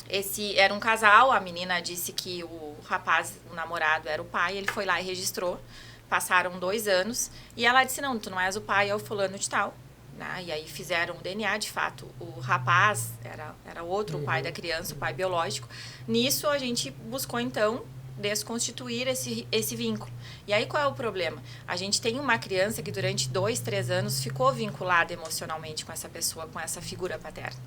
Esse era um casal, a menina disse que o rapaz, o namorado, era o pai, ele foi lá e registrou, passaram 2 anos, e ela disse, não, tu não és o pai, é o fulano de tal. Né? E aí fizeram o DNA, de fato, o rapaz era outro, o pai da criança, o pai biológico. Nisso a gente buscou, então, desconstituir esse vínculo. E aí qual é o problema? A gente tem uma criança que durante 2, 3 anos ficou vinculada emocionalmente com essa pessoa, com essa figura paterna.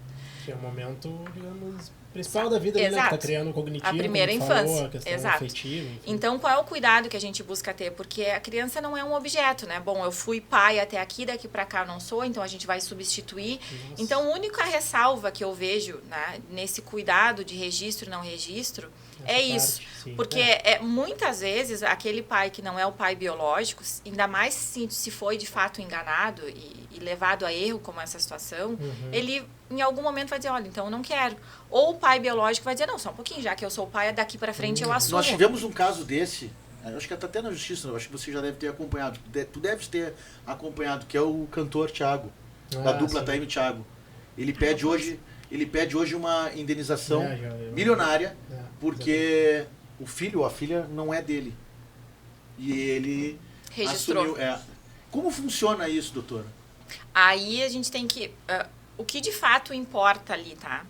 Que é um momento, digamos, principal da vida, né? Que tá Exato. criando o cognitivo, A primeira como tu falou, infância. a questão Exato. afetiva. Enfim. Então, qual é o cuidado que a gente busca ter? Porque a criança não é um objeto, né? Bom, eu fui pai até aqui, daqui pra cá eu não sou, então a gente vai substituir. Nossa. Então, a única ressalva que eu vejo, né, nesse cuidado de registro e não registro Essa é isso. parte, sim. Porque muitas vezes aquele pai que não é o pai biológico, ainda mais se foi de fato enganado e levado a erro como essa situação, ele em algum momento vai dizer, olha, então eu não quero. Ou o pai biológico vai dizer, não, só um pouquinho, já que eu sou o pai, daqui pra frente eu assumo. Nós tivemos um caso desse, eu acho que está até na justiça, eu acho que você já deve ter acompanhado, tu deves ter acompanhado, que é o cantor Thiago, da dupla sim. Taime Thiago. Ele pede hoje uma indenização Eu- milionária, É, porque o filho ou a filha não é dele. E ele Registrou. assumiu. Como funciona isso, doutora? Aí a gente tem que... o que de fato importa ali, tá?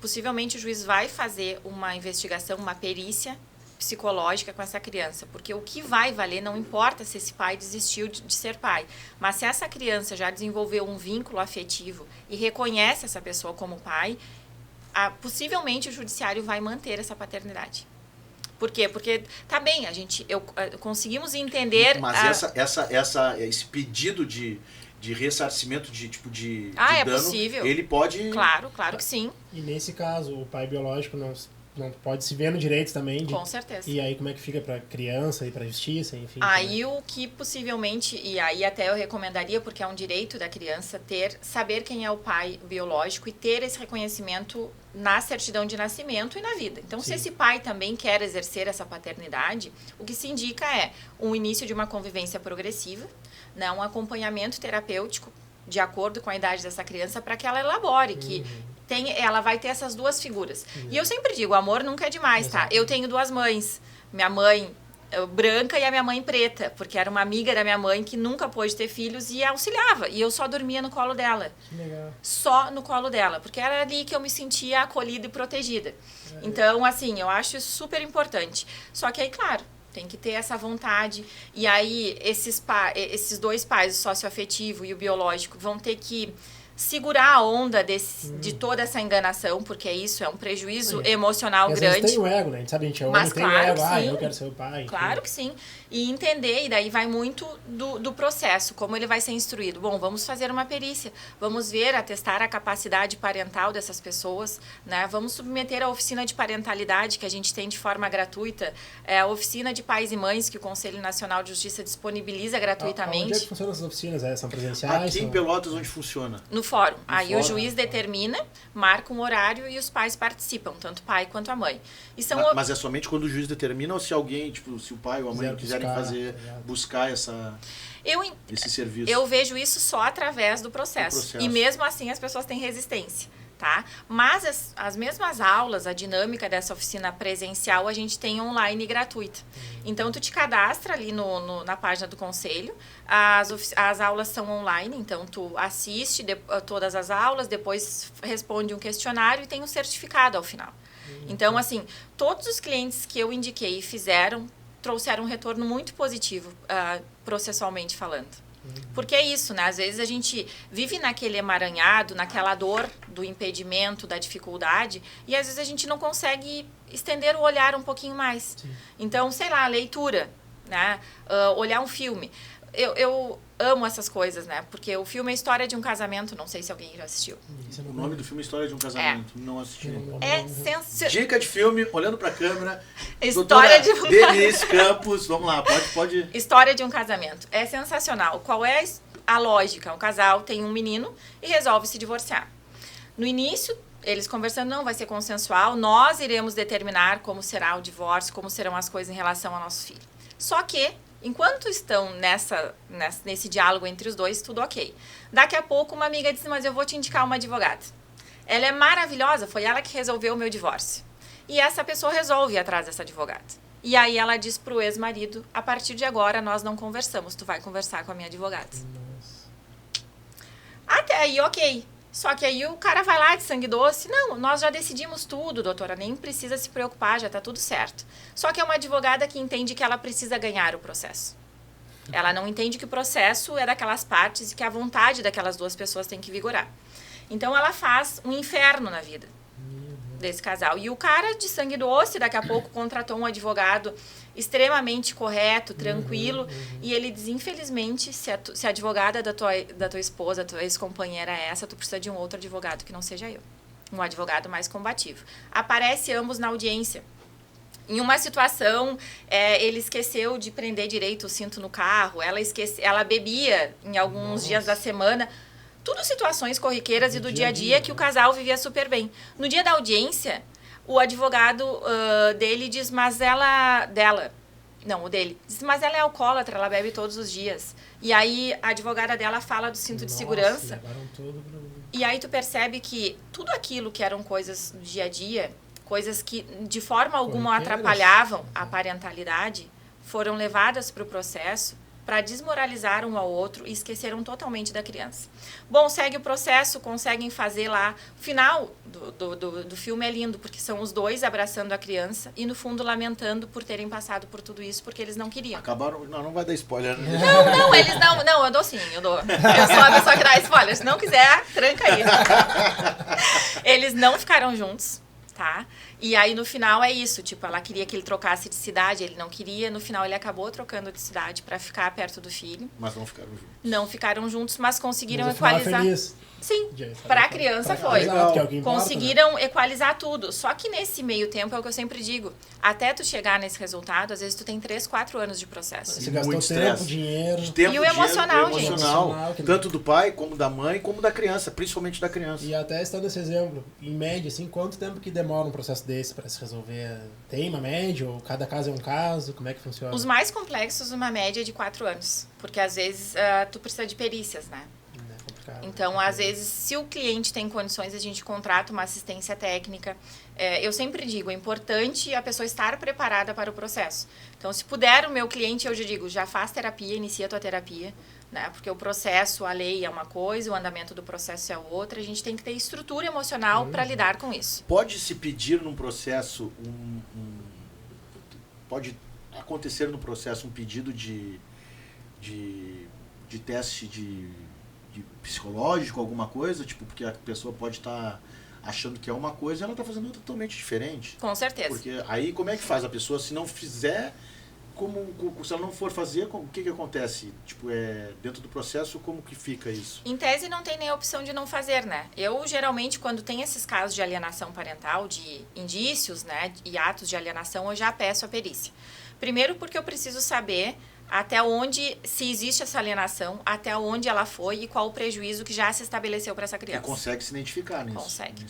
Possivelmente o juiz vai fazer uma investigação, uma perícia psicológica com essa criança, porque o que vai valer não importa se esse pai desistiu de ser pai, mas se essa criança já desenvolveu um vínculo afetivo e reconhece essa pessoa como pai, possivelmente o judiciário vai manter essa paternidade. Por quê? Porque tá bem, conseguimos entender... Mas esse pedido de ressarcimento de é dano, possível. ele pode... Claro que sim, E nesse caso, o pai biológico não pode se ver no direito também. com certeza. E aí como é que fica pra criança e pra justiça, enfim. Aí o que possivelmente, e aí até eu recomendaria, porque é um direito da criança saber quem é o pai biológico e ter esse reconhecimento na certidão de nascimento e na vida. Então, se Sim. esse pai também quer exercer essa paternidade, o que se indica é um início de uma convivência progressiva, né, um acompanhamento terapêutico de acordo com a idade dessa criança para que ela elabore, que ela vai ter essas duas figuras. E eu sempre digo, o amor nunca é demais, tá? Eu tenho duas mães. Minha mãe branca e a minha mãe preta, porque era uma amiga da minha mãe que nunca pôde ter filhos e auxiliava. E eu só dormia no colo dela. Que legal. Só no colo dela, porque era ali que eu me sentia acolhida e protegida. Então, assim, eu acho isso super importante. Só que aí, claro, tem que ter essa vontade. E aí, esses dois pais, o socioafetivo e o biológico, vão ter que segurar a onda de toda essa enganação, porque isso é um prejuízo emocional E às vezes grande. tem o ego, né? A gente sabe, a gente é Mas homem, tem o claro ego, que sim. eu quero ser o pai. Claro que sim. E entender, e daí vai muito do processo, como ele vai ser instruído. Bom, vamos fazer uma perícia, vamos ver, atestar a capacidade parental dessas pessoas, né? Vamos submeter a oficina de parentalidade, que a gente tem de forma gratuita, a oficina de pais e mães, que o Conselho Nacional de Justiça disponibiliza gratuitamente. Onde é que funcionam essas oficinas? São presenciais? Aqui em Pelotas, onde funciona? No fórum. Aí fórum. o juiz determina, marca um horário e os pais participam, tanto o pai quanto a mãe. E são Mas é somente quando o juiz determina ou se alguém, se o pai ou a mãe quiserem buscar esse serviço? Eu vejo isso só através do processo. E mesmo assim as pessoas têm resistência, tá? Mas as mesmas aulas, a dinâmica dessa oficina presencial, a gente tem online gratuita. Então, tu te cadastra ali na página do Conselho, as aulas são online, então tu assiste todas as aulas, depois responde um questionário e tem um certificado ao final. Então, assim, todos os clientes que eu indiquei e trouxeram um retorno muito positivo, processualmente falando. Porque é isso, né? Às vezes a gente vive naquele emaranhado, naquela dor do impedimento, da dificuldade, e às vezes a gente não consegue estender o olhar um pouquinho mais. Sim. Então, sei lá, leitura, né? Olhar um filme. Eu amo essas coisas, né? Porque o filme é História de um Casamento, não sei se alguém já assistiu. O nome do filme é História de um Casamento. Não assisti. É sensacional. Dica de filme, olhando pra câmera. História de um Denise Campos, vamos lá, pode. História de um Casamento. É sensacional. Qual é a lógica? O casal tem um menino e resolve se divorciar. No início, eles conversando, não, vai ser consensual, nós iremos determinar como será o divórcio, como serão as coisas em relação ao nosso filho. Só que, enquanto estão nesse diálogo entre os dois, tudo ok. Daqui a pouco, uma amiga disse, mas eu vou te indicar uma advogada. Ela é maravilhosa, foi ela que resolveu o meu divórcio. E essa pessoa resolve ir atrás dessa advogada. E aí ela diz pro ex-marido, a partir de agora nós não conversamos, tu vai conversar com a minha advogada. Nossa. Até aí, ok. Só que aí o cara vai lá de sangue doce, não, nós já decidimos tudo, doutora, nem precisa se preocupar, já tá tudo certo. Só que é uma advogada que entende que ela precisa ganhar o processo. Ela não entende que o processo é daquelas partes e que a vontade daquelas duas pessoas tem que vigorar. Então ela faz um inferno na vida desse casal. E o cara de sangue doce, daqui a pouco, contratou um advogado extremamente correto, tranquilo, e ele diz, infelizmente, se a advogada da tua esposa, tua ex-companheira é essa, tu precisa de um outro advogado que não seja eu. Um advogado mais combativo. Aparece ambos na audiência. Em uma situação, ele esqueceu de prender direito o cinto no carro, ela bebia em alguns dias da semana. Tudo situações corriqueiras e do dia a dia que o casal vivia super bem. No dia da audiência, o advogado dele diz, mas o dele, diz, mas ela é alcoólatra, ela bebe todos os dias. E aí a advogada dela fala do cinto de segurança. E aí tu percebe que tudo aquilo que eram coisas do dia a dia, coisas que de forma alguma atrapalhavam a parentalidade, foram levadas para o processo para desmoralizar um ao outro e esqueceram totalmente da criança. Bom, segue o processo, conseguem fazer lá. O final do filme é lindo, porque são os dois abraçando a criança e, no fundo, lamentando por terem passado por tudo isso, porque eles não queriam. Acabaram... Não vai dar spoiler. Né? Não, eles não... Não, eu dou sim, eu dou. Eu sou a pessoa que dá spoiler. Se não quiser, tranca aí. Eles não ficaram juntos, tá? E aí, no final, é isso. Tipo, ela queria que ele trocasse de cidade, ele não queria. No final, ele acabou trocando de cidade para ficar perto do filho. Mas não ficaram juntos. Não ficaram juntos, mas conseguiram Mas equalizar. Feliz. Sim, para a criança foi. Legal. Conseguiram equalizar tudo. Só que nesse meio tempo, é o que eu sempre digo, até tu chegar nesse resultado, às vezes tu tem 3, 4 anos de processo. Você gastou tempo, dinheiro. E o emocional, gente. Emocional, tanto do pai, como da mãe, como da criança, principalmente da criança. E até estando esse exemplo, em média, assim, quanto tempo que demora um processo desse para se resolver? Tem uma média? Ou cada caso é um caso? Como é que funciona? Os mais complexos, uma média de 4 anos. Porque às vezes tu precisa de perícias, né? Então, às vezes, se o cliente tem condições, a gente contrata uma assistência técnica. Eu sempre digo, é importante a pessoa estar preparada para o processo. Então, se puder, o meu cliente, eu já digo, já faz terapia, inicia a tua terapia, né? Porque o processo, a lei é uma coisa, o andamento do processo é outra. A gente tem que ter estrutura emocional para lidar com isso. Pode-se pedir num processo pode acontecer no processo um pedido de teste de psicológico, alguma coisa, tipo, porque a pessoa pode estar achando que é uma coisa e ela está fazendo totalmente diferente. Com certeza. Porque aí como é que faz a pessoa se não fizer, se ela não for fazer, o que acontece? Tipo, dentro do processo, como que fica isso? Em tese não tem nem a opção de não fazer, né? Eu, geralmente, quando tem esses casos de alienação parental, de indícios, né, e atos de alienação, eu já peço a perícia. Primeiro porque eu preciso saber até onde, se existe essa alienação, até onde ela foi e qual o prejuízo que já se estabeleceu para essa criança. Você consegue se identificar nisso? Consegue.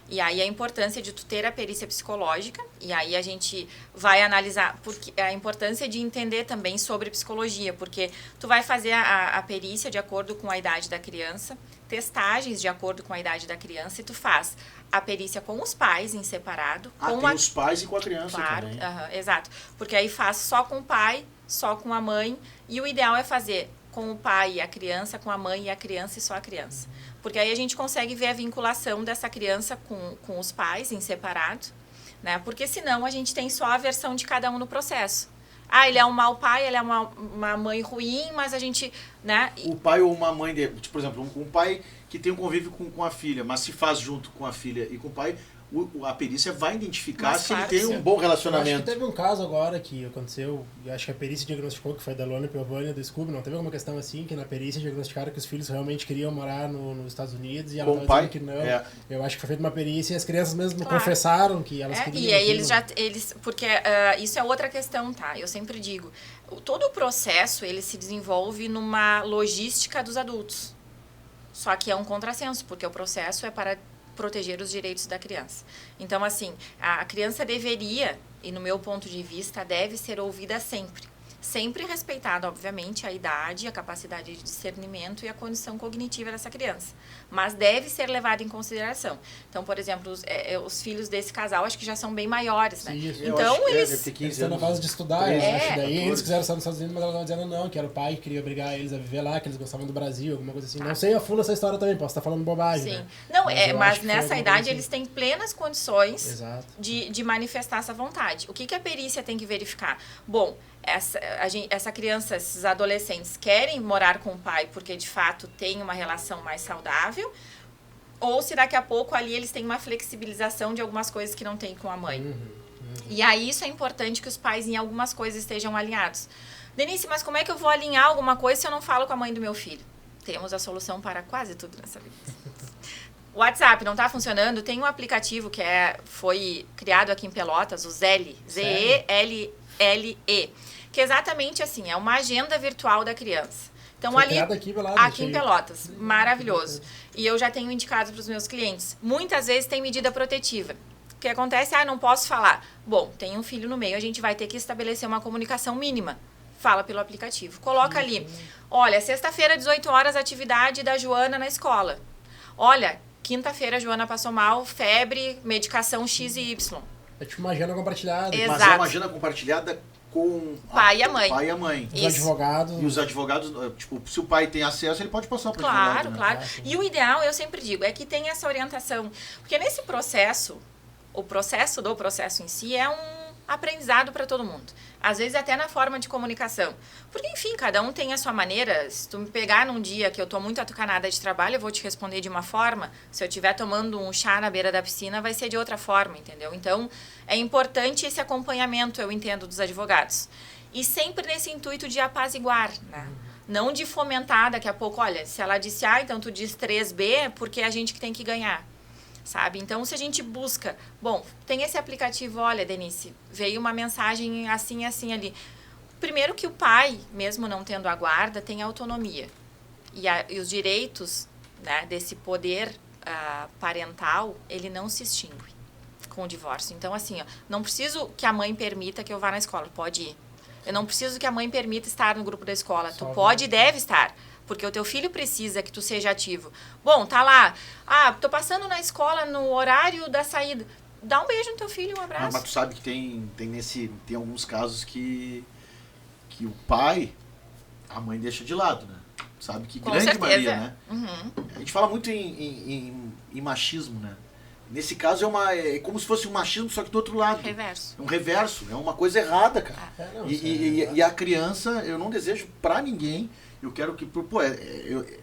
E aí a importância de tu ter a perícia psicológica, e aí a gente vai analisar porque a importância de entender também sobre psicologia, porque tu vai fazer a perícia de acordo com a idade da criança, testagens de acordo com a idade da criança, e tu faz a perícia com os pais em separado. Tem os pais e com a criança também. Exato. Porque aí faz só com o pai, só com a mãe, e o ideal é fazer com o pai e a criança, com a mãe e a criança e só a criança. Porque aí a gente consegue ver a vinculação dessa criança com os pais em separado, né? Porque senão a gente tem só a versão de cada um no processo. Ele é um mau pai, ele é uma mãe ruim, mas a gente, né? O pai ou uma mãe dele, por exemplo, um pai que tem um convívio com a filha, mas se faz junto com a filha e com o pai, a perícia vai identificar mas se claro, ele tem um bom relacionamento. Eu acho que teve um caso agora que aconteceu, eu acho que a perícia diagnosticou, que foi da Luana Piovani do Scooby, não teve alguma questão assim, que na perícia diagnosticaram que os filhos realmente queriam morar nos Estados Unidos e ela estava dizendo que não. Eu acho que foi feita uma perícia e as crianças mesmo confessaram que elas queriam. E aí porque isso é outra questão, tá? Eu sempre digo, todo o processo, ele se desenvolve numa logística dos adultos. Só que é um contrassenso, porque o processo é para proteger os direitos da criança. Então, assim, a criança deveria, e no meu ponto de vista, deve ser ouvida sempre. Sempre respeitada, obviamente, a idade, a capacidade de discernimento e a condição cognitiva dessa criança. Mas deve ser levada em consideração. Então, por exemplo, os filhos desse casal acho que já são bem maiores, né? Sim, então, eles estão na fase de estudar, eu acho. Daí eles quiseram estar nos Estados Unidos, mas ela estava dizendo não, que era o pai que queria obrigar eles a viver lá, que eles gostavam do Brasil, alguma coisa assim. Não sei a fundo essa história também, posso estar falando bobagem. Sim. Né? Não, mas nessa idade eles têm plenas condições de manifestar essa vontade. O que a perícia tem que verificar? Bom, essa criança, esses adolescentes querem morar com o pai porque de fato tem uma relação mais saudável, ou se daqui a pouco ali eles têm uma flexibilização de algumas coisas que não tem com a mãe. E aí isso é importante que os pais em algumas coisas estejam alinhados. Denise, mas como é que eu vou alinhar alguma coisa se eu não falo com a mãe do meu filho? Temos a solução para quase tudo nessa vida. O WhatsApp não está funcionando, tem um aplicativo que foi criado aqui em Pelotas, o Zelle, Z-E-L-L-E, que é exatamente assim, é uma agenda virtual da criança. Então, Foi ali, criado aqui em Pelotas, maravilhoso. E eu já tenho indicado para os meus clientes. Muitas vezes tem medida protetiva. O que acontece? Não posso falar. Bom, tem um filho no meio, a gente vai ter que estabelecer uma comunicação mínima. Fala pelo aplicativo. Coloca ali. Olha, sexta-feira, 18 horas, atividade da Joana na escola. Olha, quinta-feira a Joana passou mal, febre, medicação X e Y. É tipo uma agenda compartilhada. Exato. Mas é uma agenda compartilhada com pai e a mãe. Pai e a mãe. Os advogados. E os advogados, tipo, se o pai tem acesso, ele pode passar para o Claro, advogado, né? claro. E o ideal, eu sempre digo, é que tenha essa orientação. Porque nesse processo, o processo do processo em si é um aprendizado para todo mundo. Às vezes até na forma de comunicação. Porque, enfim, cada um tem a sua maneira. Se tu me pegar num dia que eu tô muito atucanada de trabalho, eu vou te responder de uma forma. Se eu estiver tomando um chá na beira da piscina, vai ser de outra forma, entendeu? Então, é importante esse acompanhamento, eu entendo, dos advogados. E sempre nesse intuito de apaziguar, né? Não de fomentar daqui a pouco. Olha, se ela disse A, então tu diz 3B, é porque é a gente que tem que ganhar. Sabe? Então, se a gente busca... Bom, tem esse aplicativo, olha, Denise, veio uma mensagem assim, assim ali. Primeiro que o pai, mesmo não tendo a guarda, tem autonomia. E os direitos, né, desse poder parental, ele não se extingue com o divórcio. Então, assim, ó, não preciso que a mãe permita que eu vá na escola. Pode ir. Eu não preciso que a mãe permita estar no grupo da escola. Tu pode e deve estar. Porque o teu filho precisa que tu seja ativo. Bom, tá lá. Tô passando na escola no horário da saída. Dá um beijo no teu filho, um abraço. Mas tu sabe que tem alguns casos que o pai, a mãe deixa de lado, né? Sabe que Com grande certeza. maioria, né? Uhum. A gente fala muito em machismo, né? Nesse caso é como se fosse um machismo, só que do outro lado. Reverso. É um reverso, é uma coisa errada, cara. E a criança, eu não desejo pra ninguém. Eu quero que...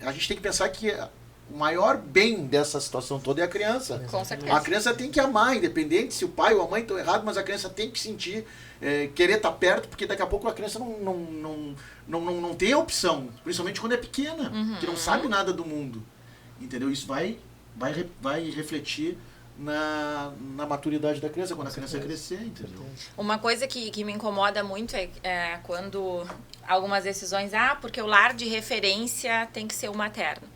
a gente tem que pensar que o maior bem dessa situação toda é a criança. Com certeza. A criança tem que amar, independente se o pai ou a mãe estão errados, mas a criança tem que sentir, querer estar perto, porque daqui a pouco a criança não tem a opção, principalmente quando é pequena, que não sabe nada do mundo. Entendeu? Isso vai refletir na maturidade da criança, quando a criança crescer, entendeu? Uma coisa que me incomoda muito é quando algumas decisões, porque o lar de referência tem que ser o materno.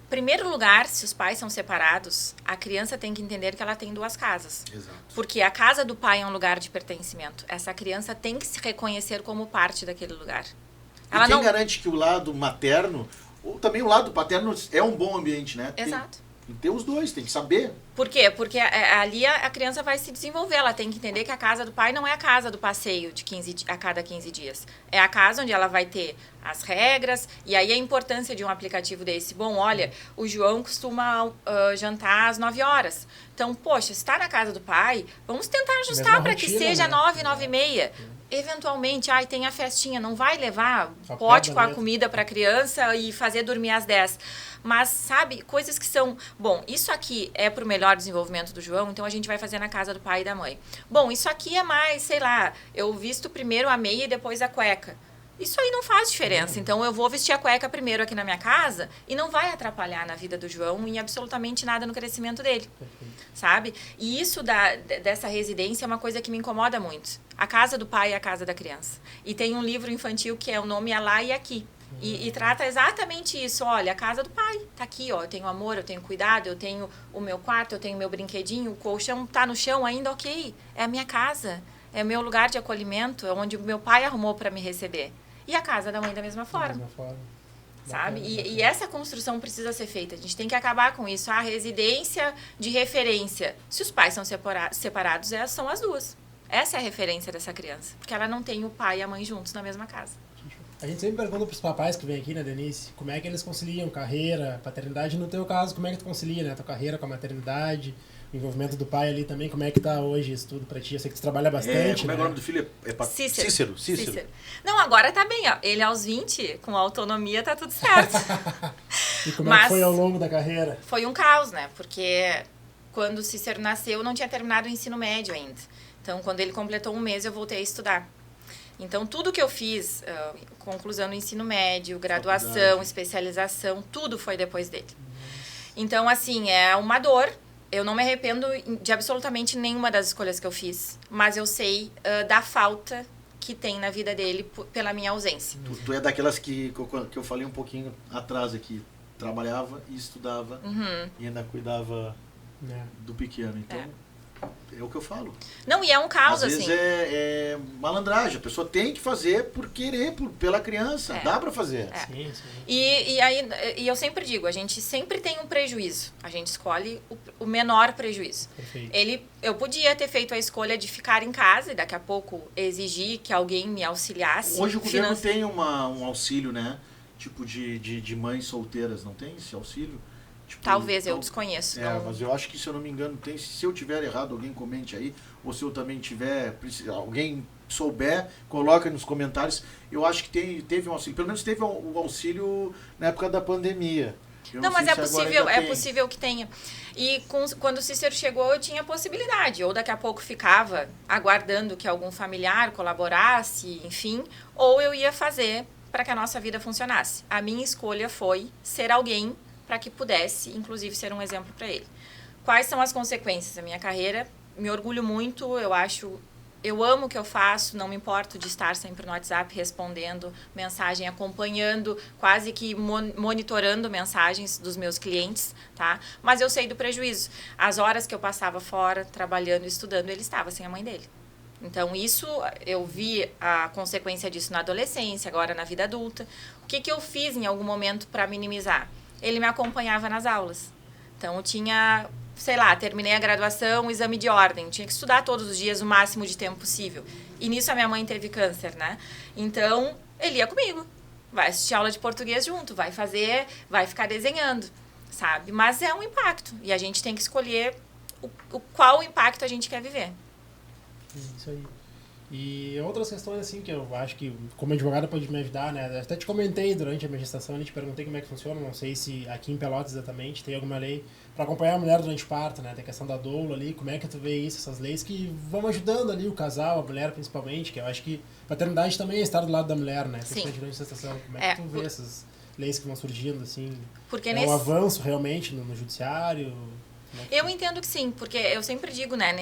Em primeiro lugar, se os pais são separados, a criança tem que entender que ela tem duas casas. Exato. Porque a casa do pai é um lugar de pertencimento. Essa criança tem que se reconhecer como parte daquele lugar. E quem garante que o lado materno, ou também o lado paterno, é um bom ambiente, né? Exato. Tem que ter os dois, tem que saber. Por quê? Porque ali a criança vai se desenvolver, ela tem que entender que a casa do pai não é a casa do passeio a cada 15 dias. É a casa onde ela vai ter as regras, e aí a importância de um aplicativo desse. Bom, olha, o João costuma jantar às 9 horas. Então, poxa, se está na casa do pai, vamos tentar ajustar para que seja 9, 9 e meia. Eventualmente, tem a festinha, não vai levar pote com a comida para a criança e fazer dormir às 10. Mas, sabe, coisas que são... Bom, isso aqui é para o melhor desenvolvimento do João, então a gente vai fazer na casa do pai e da mãe. Bom, isso aqui é mais, sei lá, eu visto primeiro a meia e depois a cueca. Isso aí não faz diferença. Então, eu vou vestir a cueca primeiro aqui na minha casa e não vai atrapalhar na vida do João em absolutamente nada no crescimento dele. Sabe? E isso dessa residência é uma coisa que me incomoda muito. A casa do pai é a casa da criança. E tem um livro infantil que é o nome É Lá e Aqui. E trata exatamente isso. Olha, a casa do pai tá aqui, ó. Eu tenho amor, eu tenho cuidado, eu tenho o meu quarto, eu tenho o meu brinquedinho, o colchão tá no chão ainda, ok. É a minha casa, é o meu lugar de acolhimento, é onde o meu pai arrumou para me receber. E a casa da mãe da mesma forma. Sabe? E essa construção precisa ser feita. A gente tem que acabar com isso. A residência de referência. Se os pais são separados, são as duas. Essa é a referência dessa criança. Porque ela não tem o pai e a mãe juntos na mesma casa. A gente sempre pergunta pros papais que vêm aqui, né, Denise? Como é que eles conciliam carreira, paternidade? No teu caso, como é que tu concilia, né? Tua carreira com a maternidade, o envolvimento do pai ali também. Como é que tá hoje isso tudo pra ti? Eu sei que tu trabalha bastante, como né? é o nome do filho? Cícero. Não, agora tá bem, ó. Ele aos 20, com autonomia, tá tudo certo. E como é que foi ao longo da carreira? Foi um caos, né? Porque quando o Cícero nasceu, eu não tinha terminado o ensino médio ainda. Então, quando ele completou 1 mês, eu voltei a estudar. Então, tudo que eu fiz, conclusão do ensino médio, graduação, especialização, tudo foi depois dele. Então, assim, é uma dor. Eu não me arrependo de absolutamente nenhuma das escolhas que eu fiz. Mas eu sei da falta que tem na vida dele pela minha ausência. Tu é daquelas que eu falei um pouquinho atrás aqui. Trabalhava e estudava e ainda cuidava do pequeno. Então, é o que eu falo. Não, e é um caos, às assim. vezes é malandragem. A pessoa tem que fazer por querer, pela criança. Dá pra fazer. Sim, sim. E eu sempre digo, a gente sempre tem um prejuízo. A gente escolhe o menor prejuízo. Perfeito. Eu podia ter feito a escolha de ficar em casa e daqui a pouco exigir que alguém me auxiliasse. Hoje o governo tem um auxílio, né? Tipo de mães solteiras, não tem esse auxílio? Tipo, talvez, eu desconheço. Mas eu acho que, se eu não me engano, tem. Se eu tiver errado, alguém comente aí. Ou se eu também tiver, alguém souber, coloca nos comentários. Eu acho que teve um auxílio. Pelo menos teve o auxílio na época da pandemia. Não, mas é possível que tenha. E quando o Cícero chegou, eu tinha possibilidade. Ou daqui a pouco ficava aguardando que algum familiar colaborasse, enfim. Ou eu ia fazer para que a nossa vida funcionasse. A minha escolha foi ser alguém para que pudesse, inclusive, ser um exemplo para ele. Quais são as consequências da minha carreira? Me orgulho muito, eu amo o que eu faço, não me importo de estar sempre no WhatsApp respondendo mensagem, acompanhando, quase que monitorando mensagens dos meus clientes, tá? Mas eu sei do prejuízo. As horas que eu passava fora, trabalhando, estudando, ele estava sem a mãe dele. Então, isso, eu vi a consequência disso na adolescência, agora na vida adulta. O que eu fiz em algum momento para minimizar? Ele me acompanhava nas aulas. Então, eu tinha, sei lá, terminei a graduação, exame de ordem. Tinha que estudar todos os dias o máximo de tempo possível. E nisso a minha mãe teve câncer, né? Então, ele ia comigo. Vai assistir aula de português junto, vai ficar desenhando, sabe? Mas é um impacto. E a gente tem que escolher qual impacto a gente quer viver. Isso aí. E outras questões, assim, que eu acho que, como advogada, pode me ajudar, né? Até te comentei durante a minha gestação, te perguntei como é que funciona, não sei se aqui em Pelotas, exatamente, tem alguma lei para acompanhar a mulher durante o parto, né? Tem a questão da doula ali, como é que tu vê isso, essas leis que vão ajudando ali o casal, a mulher principalmente, que eu acho que paternidade também é estar do lado da mulher, né? Sim. Durante a gestação, como é que tu vê essas leis que vão surgindo, assim? Porque um avanço realmente no judiciário? Eu entendo que sim, porque eu sempre digo, né,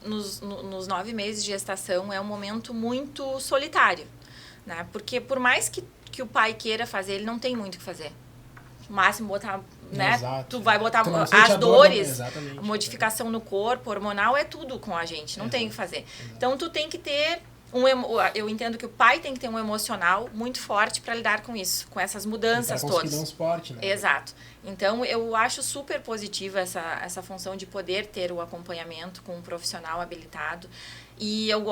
nos 9 meses de gestação é um momento muito solitário, né, porque por mais que o pai queira fazer, ele não tem muito o que fazer. O máximo botar, né, Exato. Tu vai botar as dores, modificação no corpo, hormonal, é tudo com a gente, não tem o que fazer. Então tu tem que ter eu entendo que o pai tem que ter um emocional muito forte para lidar com isso, com essas mudanças todas. Para conseguir dar um suporte, né? Exato. Então, eu acho super positiva essa função de poder ter o acompanhamento com um profissional habilitado. E eu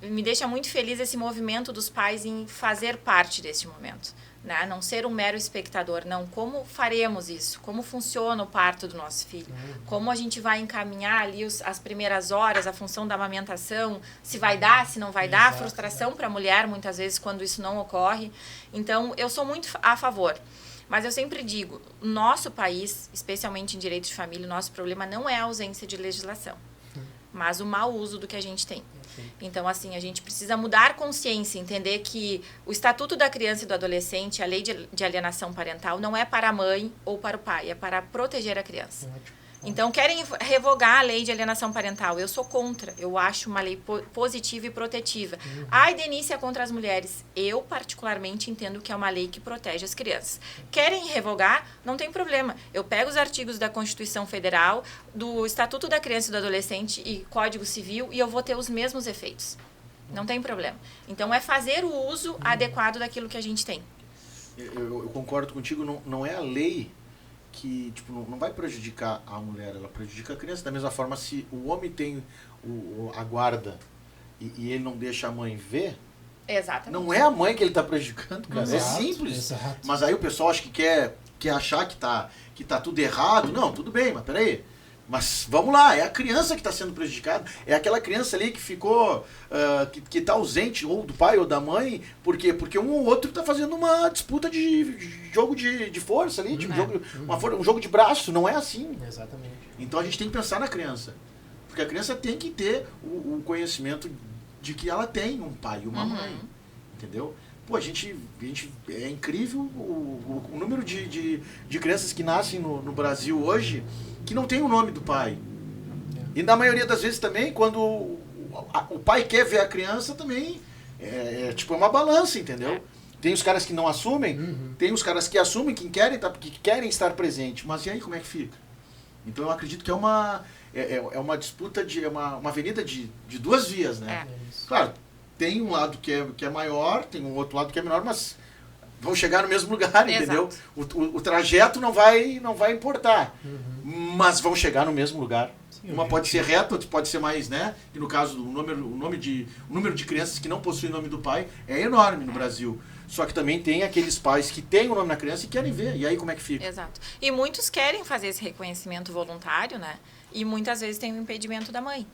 me deixa muito feliz esse movimento dos pais em fazer parte desse momento. Né? Não ser um mero espectador, não. Como faremos isso? Como funciona o parto do nosso filho? Como a gente vai encaminhar ali as primeiras horas, a função da amamentação, se vai dar, se não vai dar, frustração para a mulher, muitas vezes, quando isso não ocorre. Então, eu sou muito a favor. Mas eu sempre digo, nosso país, especialmente em direito de família, o nosso problema não é a ausência de legislação, mas o mau uso do que a gente tem. Então, assim, a gente precisa mudar consciência, entender que o Estatuto da Criança e do Adolescente, a lei de alienação parental, não é para a mãe ou para o pai, é para proteger a criança. Então, querem revogar a lei de alienação parental. Eu sou contra. Eu acho uma lei positiva e protetiva. A indenúncia contra as mulheres. Eu, particularmente, entendo que é uma lei que protege as crianças. Querem revogar? Não tem problema. Eu pego os artigos da Constituição Federal, do Estatuto da Criança e do Adolescente e Código Civil e eu vou ter os mesmos efeitos. Não tem problema. Então, é fazer o uso adequado daquilo que a gente tem. Eu concordo contigo. Não é a lei que tipo, não vai prejudicar a mulher, ela prejudica a criança. Da mesma forma, se o homem tem a guarda e ele não deixa a mãe ver, exatamente, não é a mãe que ele está prejudicando, cara. Exato, é simples. Exato. Mas aí o pessoal acha que quer achar que tá tudo errado. Não, tudo bem, mas peraí. Mas vamos lá, é a criança que está sendo prejudicada, é aquela criança ali que ficou, que está ausente, ou do pai ou da mãe, por quê? Porque um ou outro está fazendo uma disputa de jogo de força ali, um jogo de braço, não é assim. Exatamente. Então a gente tem que pensar na criança, porque a criança tem que ter o conhecimento de que ela tem um pai e uma mãe, entendeu? Pô, a gente é incrível o número de crianças que nascem no Brasil hoje que não tem o nome do pai. E na maioria das vezes também, quando o pai quer ver a criança, também tipo uma balança, entendeu? Tem os caras que não assumem, tem os caras que assumem, que querem estar presentes. Mas e aí, como é que fica? Então eu acredito que é uma disputa, é uma avenida de duas vias, né? Claro, tem um lado que é maior, tem um outro lado que é menor, mas vão chegar no mesmo lugar, entendeu? O trajeto não vai importar, mas vão chegar no mesmo lugar. Sim, uma pode ser reta, outra pode ser mais, né? E no caso, o número de crianças que não possuem nome do pai é enorme no Brasil. Só que também tem aqueles pais que têm o nome na criança e querem ver. E aí como é que fica? Exato. E muitos querem fazer esse reconhecimento voluntário, né? E muitas vezes tem o impedimento da mãe.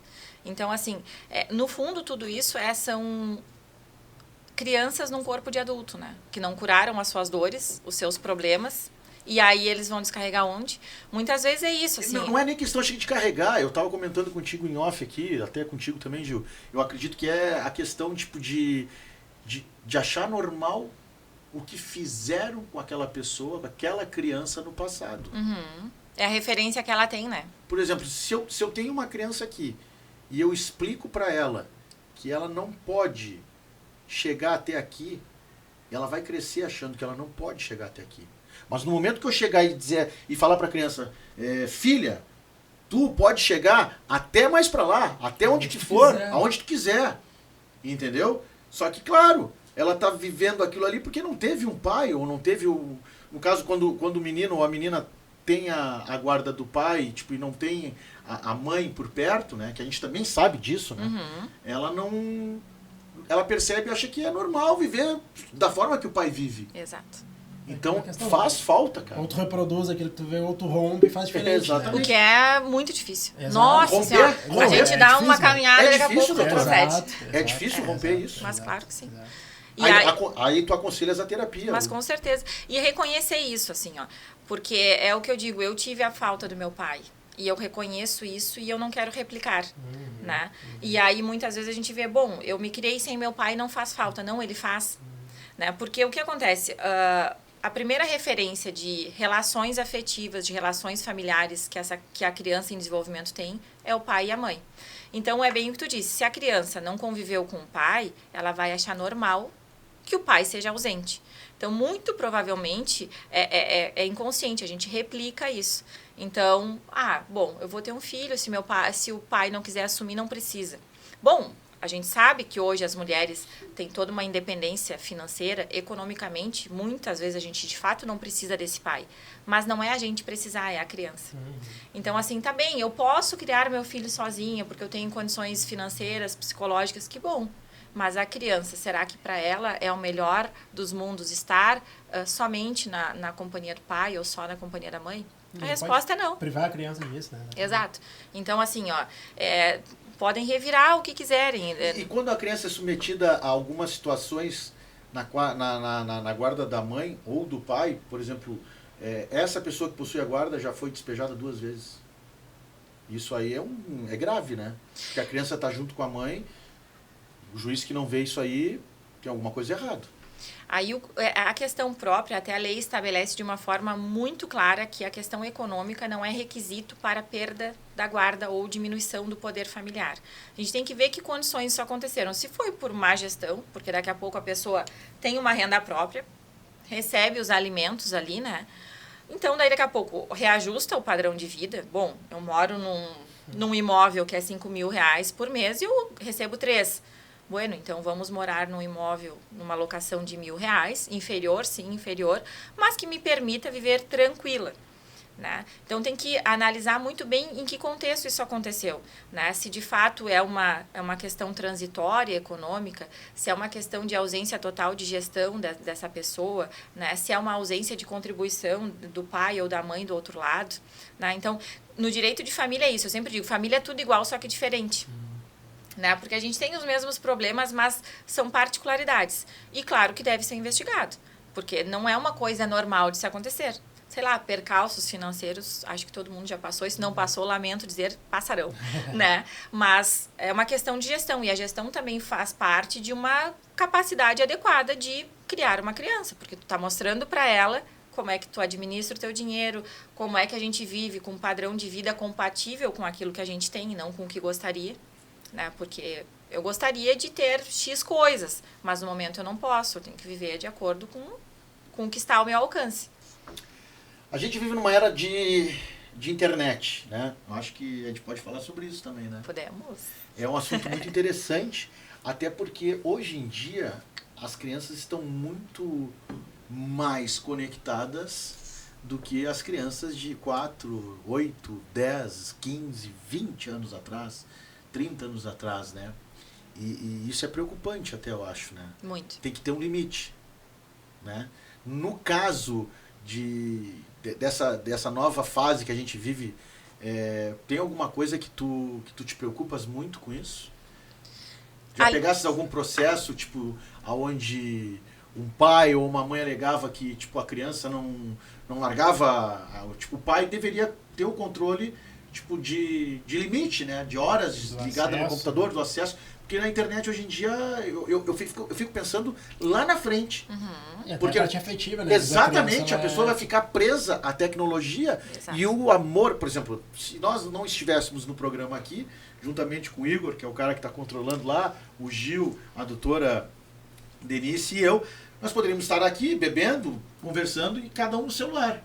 Então, assim, no fundo, tudo isso são crianças num corpo de adulto, né? Que não curaram as suas dores, os seus problemas. E aí eles vão descarregar onde? Muitas vezes é isso, assim. Não é nem questão de carregar. Eu estava comentando contigo em off aqui, até contigo também, Gil. Eu acredito que é a questão, tipo, de achar normal o que fizeram com aquela pessoa, com aquela criança no passado. É a referência que ela tem, né? Por exemplo, se eu tenho uma criança aqui e eu explico para ela que ela não pode chegar até aqui, ela vai crescer achando que ela não pode chegar até aqui. Mas no momento que eu chegar e falar para a criança, filha, tu pode chegar até mais para lá, até onde que for, aonde tu quiser, entendeu? Só que, claro, ela está vivendo aquilo ali porque não teve um pai, ou não teve no caso, quando o menino ou a menina tem a guarda do pai, tipo, e não tem a mãe por perto, né? Que a gente também sabe disso, né? Ela percebe e acha que é normal viver da forma que o pai vive. Exato. Então faz falta, cara. Ou tu reproduz aquilo que tu vê, ou tu rompe e faz diferente. Exatamente. Né? O que é muito difícil. Exato. Nossa Senhora, a gente dá difícil, uma caminhada e daqui a pouco doutor. procede. É difícil romper isso. Mas claro que sim. E aí tu aconselhas a terapia. Mas com certeza. E reconhecer isso, assim, ó. Porque é o que eu digo, eu tive a falta do meu pai. E eu reconheço isso e eu não quero replicar, né? E aí, muitas vezes, a gente vê, bom, eu me criei sem meu pai, não faz falta. Não, ele faz. Né? Porque o que acontece? A primeira referência de relações afetivas, de relações familiares que a criança em desenvolvimento tem é o pai e a mãe. Então, é bem o que tu disse. Se a criança não conviveu com o pai, ela vai achar normal que o pai seja ausente. Então, muito provavelmente, é inconsciente, a gente replica isso. Então, bom, eu vou ter um filho, se o pai não quiser assumir, não precisa. Bom, a gente sabe que hoje as mulheres têm toda uma independência financeira, economicamente, muitas vezes a gente de fato não precisa desse pai. Mas não é a gente precisar, é a criança. Então, assim, tá bem, eu posso criar meu filho sozinha, porque eu tenho condições financeiras, psicológicas, que bom. Mas a criança, será que para ela é o melhor dos mundos estar somente na companhia do pai ou só na companhia da mãe? A resposta é não. Privar a criança disso, né? Exato. Então, assim, ó, podem revirar o que quiserem. E quando a criança é submetida a algumas situações na guarda da mãe ou do pai, por exemplo, essa pessoa que possui a guarda já foi despejada 2 vezes. Isso aí é grave, né? Porque a criança está junto com a mãe, o juiz que não vê isso aí tem alguma coisa errada. Aí a questão própria, até a lei estabelece de uma forma muito clara que a questão econômica não é requisito para perda da guarda ou diminuição do poder familiar. A gente tem que ver que condições isso aconteceram. Se foi por má gestão, porque daqui a pouco a pessoa tem uma renda própria, recebe os alimentos ali, né? Então, daí daqui a pouco reajusta o padrão de vida. Bom, eu moro num imóvel que é R$5.000 por mês e eu recebo 3. Bueno, então vamos morar num imóvel, numa locação de R$1.000, inferior, sim, inferior, mas que me permita viver tranquila. né? Então tem que analisar muito bem em que contexto isso aconteceu, né? Se de fato é uma questão transitória, econômica, se é uma questão de ausência total de gestão dessa pessoa, né? Se é uma ausência de contribuição do pai ou da mãe do outro lado, né? Então, no direito de família é isso, eu sempre digo, família é tudo igual, só que diferente. Né? Porque a gente tem os mesmos problemas, mas são particularidades. E claro que deve ser investigado, porque não é uma coisa normal de se acontecer. Sei lá, percalços financeiros, acho que todo mundo já passou. E se não passou, lamento dizer, passarão, né? Mas é uma questão de gestão. E a gestão também faz parte de uma capacidade adequada de criar uma criança. Porque tu tá mostrando para ela como é que tu administra o teu dinheiro, como é que a gente vive com um padrão de vida compatível com aquilo que a gente tem e não com o que gostaria, né? Porque eu gostaria de ter X coisas, mas no momento eu não posso. Eu tenho que viver de acordo com o que está ao meu alcance. A gente vive numa era de internet, né? Eu acho que a gente pode falar sobre isso também, né? Podemos. É um assunto muito interessante, até porque hoje em dia as crianças estão muito mais conectadas do que as crianças de 4, 8, 10, 15, 20 anos atrás, 30 anos atrás, né? E isso é preocupante até, eu acho, né? Muito. Tem que ter um limite, né? No caso dessa nova fase que a gente vive, tem alguma coisa que tu te preocupas muito com isso? Já pegasses algum processo, tipo, onde um pai ou uma mãe alegava que, tipo, a criança não largava, tipo, o pai deveria ter o controle, tipo, de limite, né? De horas ligada no computador, do acesso. Porque na internet hoje em dia eu fico pensando lá na frente. E até porque a parte afetiva, né? Exatamente, a pessoa vai ficar presa à tecnologia. Exato. E o amor, por exemplo, se nós não estivéssemos no programa aqui, juntamente com o Igor, que é o cara que está controlando lá, o Gil, a doutora Denise e eu, nós poderíamos estar aqui bebendo, conversando e cada um no celular.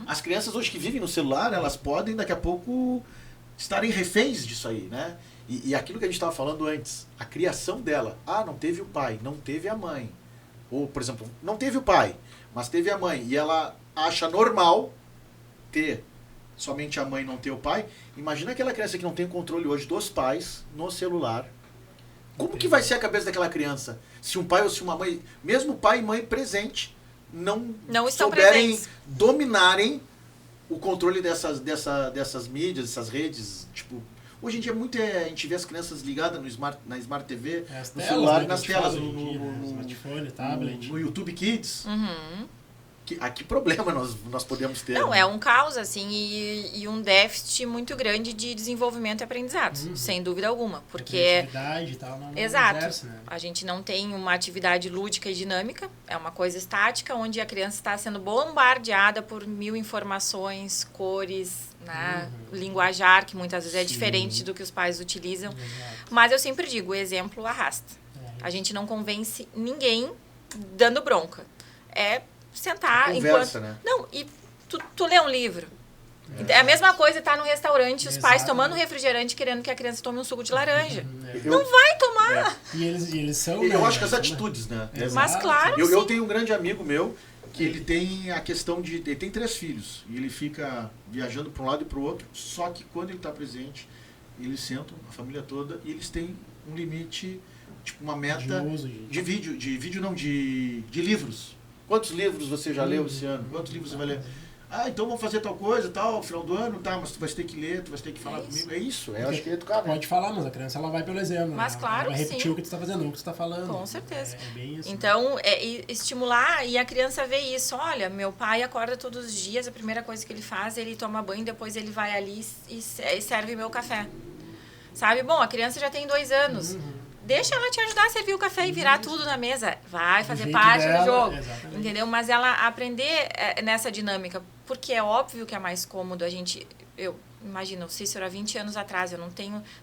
As crianças hoje que vivem no celular, elas podem daqui a pouco estarem reféns disso aí, né? E aquilo que a gente estava falando antes, a criação dela. Ah, não teve o pai, não teve a mãe. Ou, por exemplo, não teve o pai, mas teve a mãe. E ela acha normal ter somente a mãe e não ter o pai. Imagina aquela criança que não tem controle hoje dos pais no celular. Como que vai ser a cabeça daquela criança? Se um pai ou se uma mãe, mesmo pai e mãe presente, não estão souberem presentes. dominarem o controle dessas mídias, dessas redes, tipo... Hoje em dia a gente vê as crianças ligadas na Smart TV, no celular, nas telas, no smartphone, tablet. no YouTube Kids. Que problema nós podemos ter? Não, né? é um caos, assim, e um déficit muito grande de desenvolvimento e aprendizado, sem dúvida alguma. Porque... Atividade e tal, não Exato. exerce, né? A gente não tem uma atividade lúdica e dinâmica, é uma coisa estática, onde a criança está sendo bombardeada por 1000 informações, cores, né? Linguajar, que muitas vezes é diferente do que os pais utilizam. Exato. Mas eu sempre digo, o exemplo arrasta. A gente não convence ninguém dando bronca. É sentar Conversa, enquanto... né? Não, e tu lê um livro. É a mesma coisa estar no restaurante, os pais tomando refrigerante querendo que a criança tome um suco de laranja. Não vai tomar! E eles são... Eu né, acho que as são, atitudes, né? Mas claro, Eu sim. tenho um grande amigo meu que ele tem a questão de... Ele tem 3 filhos. E ele fica viajando para um lado e para o outro. Só que quando ele está presente, eles sentam, a família toda, e eles têm um limite, tipo uma meta de livros. Quantos livros você já leu esse ano? Quantos livros você vai ler? Ah, então vamos fazer tal coisa, tal, final do ano, tá, mas tu vai ter que ler, tu vai ter que falar comigo. É isso, eu acho que é educar, né? Pode falar, mas a criança ela vai pelo exemplo. Mas né? claro, ela vai repetir sim. o que tu está fazendo, o que tu está falando. Com certeza. É bem isso. Então, estimular e a criança vê isso. Olha, meu pai acorda todos os dias, a primeira coisa que ele faz, ele toma banho, depois ele vai ali e serve meu café. Sabe? Bom, a criança já tem 2 anos. Deixa ela te ajudar a servir o café e virar tudo na mesa. Vai fazer jeito parte dela, do jogo. exatamente. Entendeu? Mas ela aprender nessa dinâmica. Porque é óbvio que é mais cômodo a gente... Eu imagino, o Cícero há 20 anos atrás, eu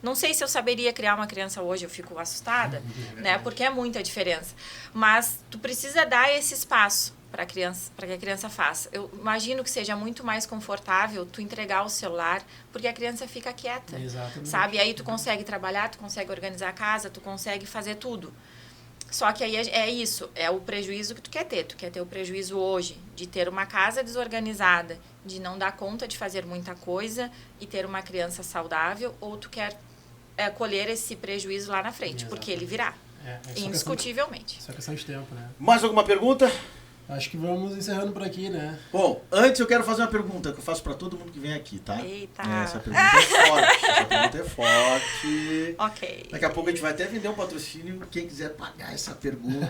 não sei se eu saberia criar uma criança hoje, eu fico assustada, né? Porque é muita diferença. Mas tu precisa dar esse espaço para que a criança faça. Eu imagino que seja muito mais confortável tu entregar o celular, porque a criança fica quieta. Exatamente. Sabe? Aí tu consegue trabalhar, tu consegue organizar a casa, tu consegue fazer tudo. Só que aí é isso, é o prejuízo que tu quer ter. Tu quer ter o prejuízo hoje de ter uma casa desorganizada de não dar conta de fazer muita coisa e ter uma criança saudável, ou tu quer colher esse prejuízo lá na frente, porque ele virá, indiscutivelmente. Isso é questão de tempo, né? Mais alguma pergunta? Acho que vamos encerrando por aqui, né? Bom, antes eu quero fazer uma pergunta que eu faço pra todo mundo que vem aqui, tá? Eita! Essa pergunta é forte. Essa pergunta é forte. Ok. Daqui a pouco a gente vai até vender um patrocínio, quem quiser pagar essa pergunta.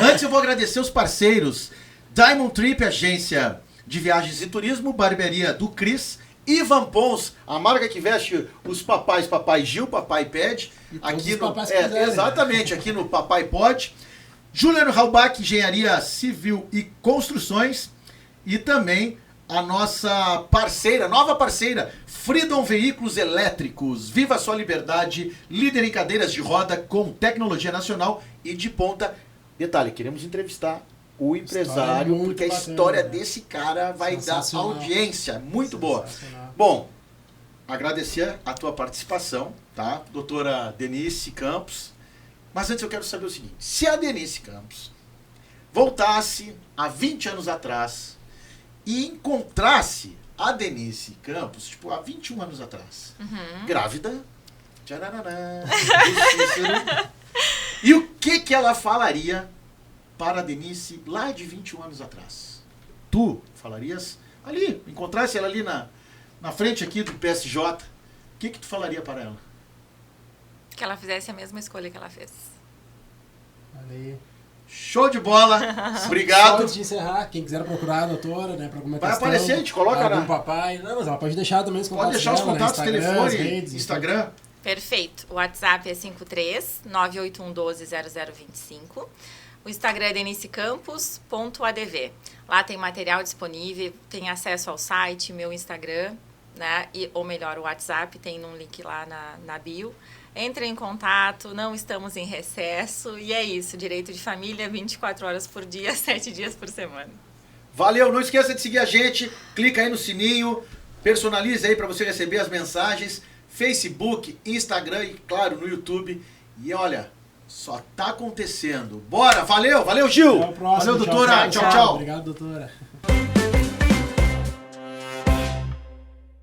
Antes eu vou agradecer os parceiros Diamond Trip, agência de viagens e turismo, barbearia do Cris, Ivan Pons, a marca que veste os papais, Papai Gil, Papai Pede, aqui no exatamente, aqui no Papai Pode. Juliano Halbach, Engenharia Civil e Construções, e também a nossa parceira, nova parceira, Freedom Veículos Elétricos. Viva a sua liberdade, líder em cadeiras de roda com tecnologia nacional e de ponta. Detalhe, queremos entrevistar o empresário, porque a história desse cara vai dar audiência muito boa. Bom, agradecer a tua participação, tá? Doutora Denise Campos. Mas antes eu quero saber o seguinte, se a Denise Campos voltasse há 20 anos atrás e encontrasse a Denise Campos, tipo, há 21 anos atrás, grávida, tchararará, do Cícero, e o que ela falaria para a Denise lá de 21 anos atrás? Tu falarias ali, encontrasse ela ali na frente aqui do PSJ, o que tu falaria para ela? Que ela fizesse a mesma escolha que ela fez. Valeu. Show de bola. Obrigado. Só antes de encerrar, quem quiser procurar a doutora, né, para alguma vai questão. Vai aparecer, a gente coloca algum papai. Não, mas ela pode deixar também os contatos. Pode deixar os contatos, dela, né, telefone, redes, Instagram. Perfeito. O WhatsApp é 53-981120025. O Instagram é denisecampos.adv. Lá tem material disponível, tem acesso ao site, meu Instagram, né? Ou melhor, o WhatsApp, tem um link lá na bio. Entre em contato, não estamos em recesso. E é isso, direito de família, 24 horas por dia, 7 dias por semana. Valeu, não esqueça de seguir a gente, clica aí no sininho, personalize aí para você receber as mensagens, Facebook, Instagram e, claro, no YouTube. E olha, só tá acontecendo. Bora, valeu, Gil! Até o próximo, valeu, doutora, tchau. Obrigado, doutora.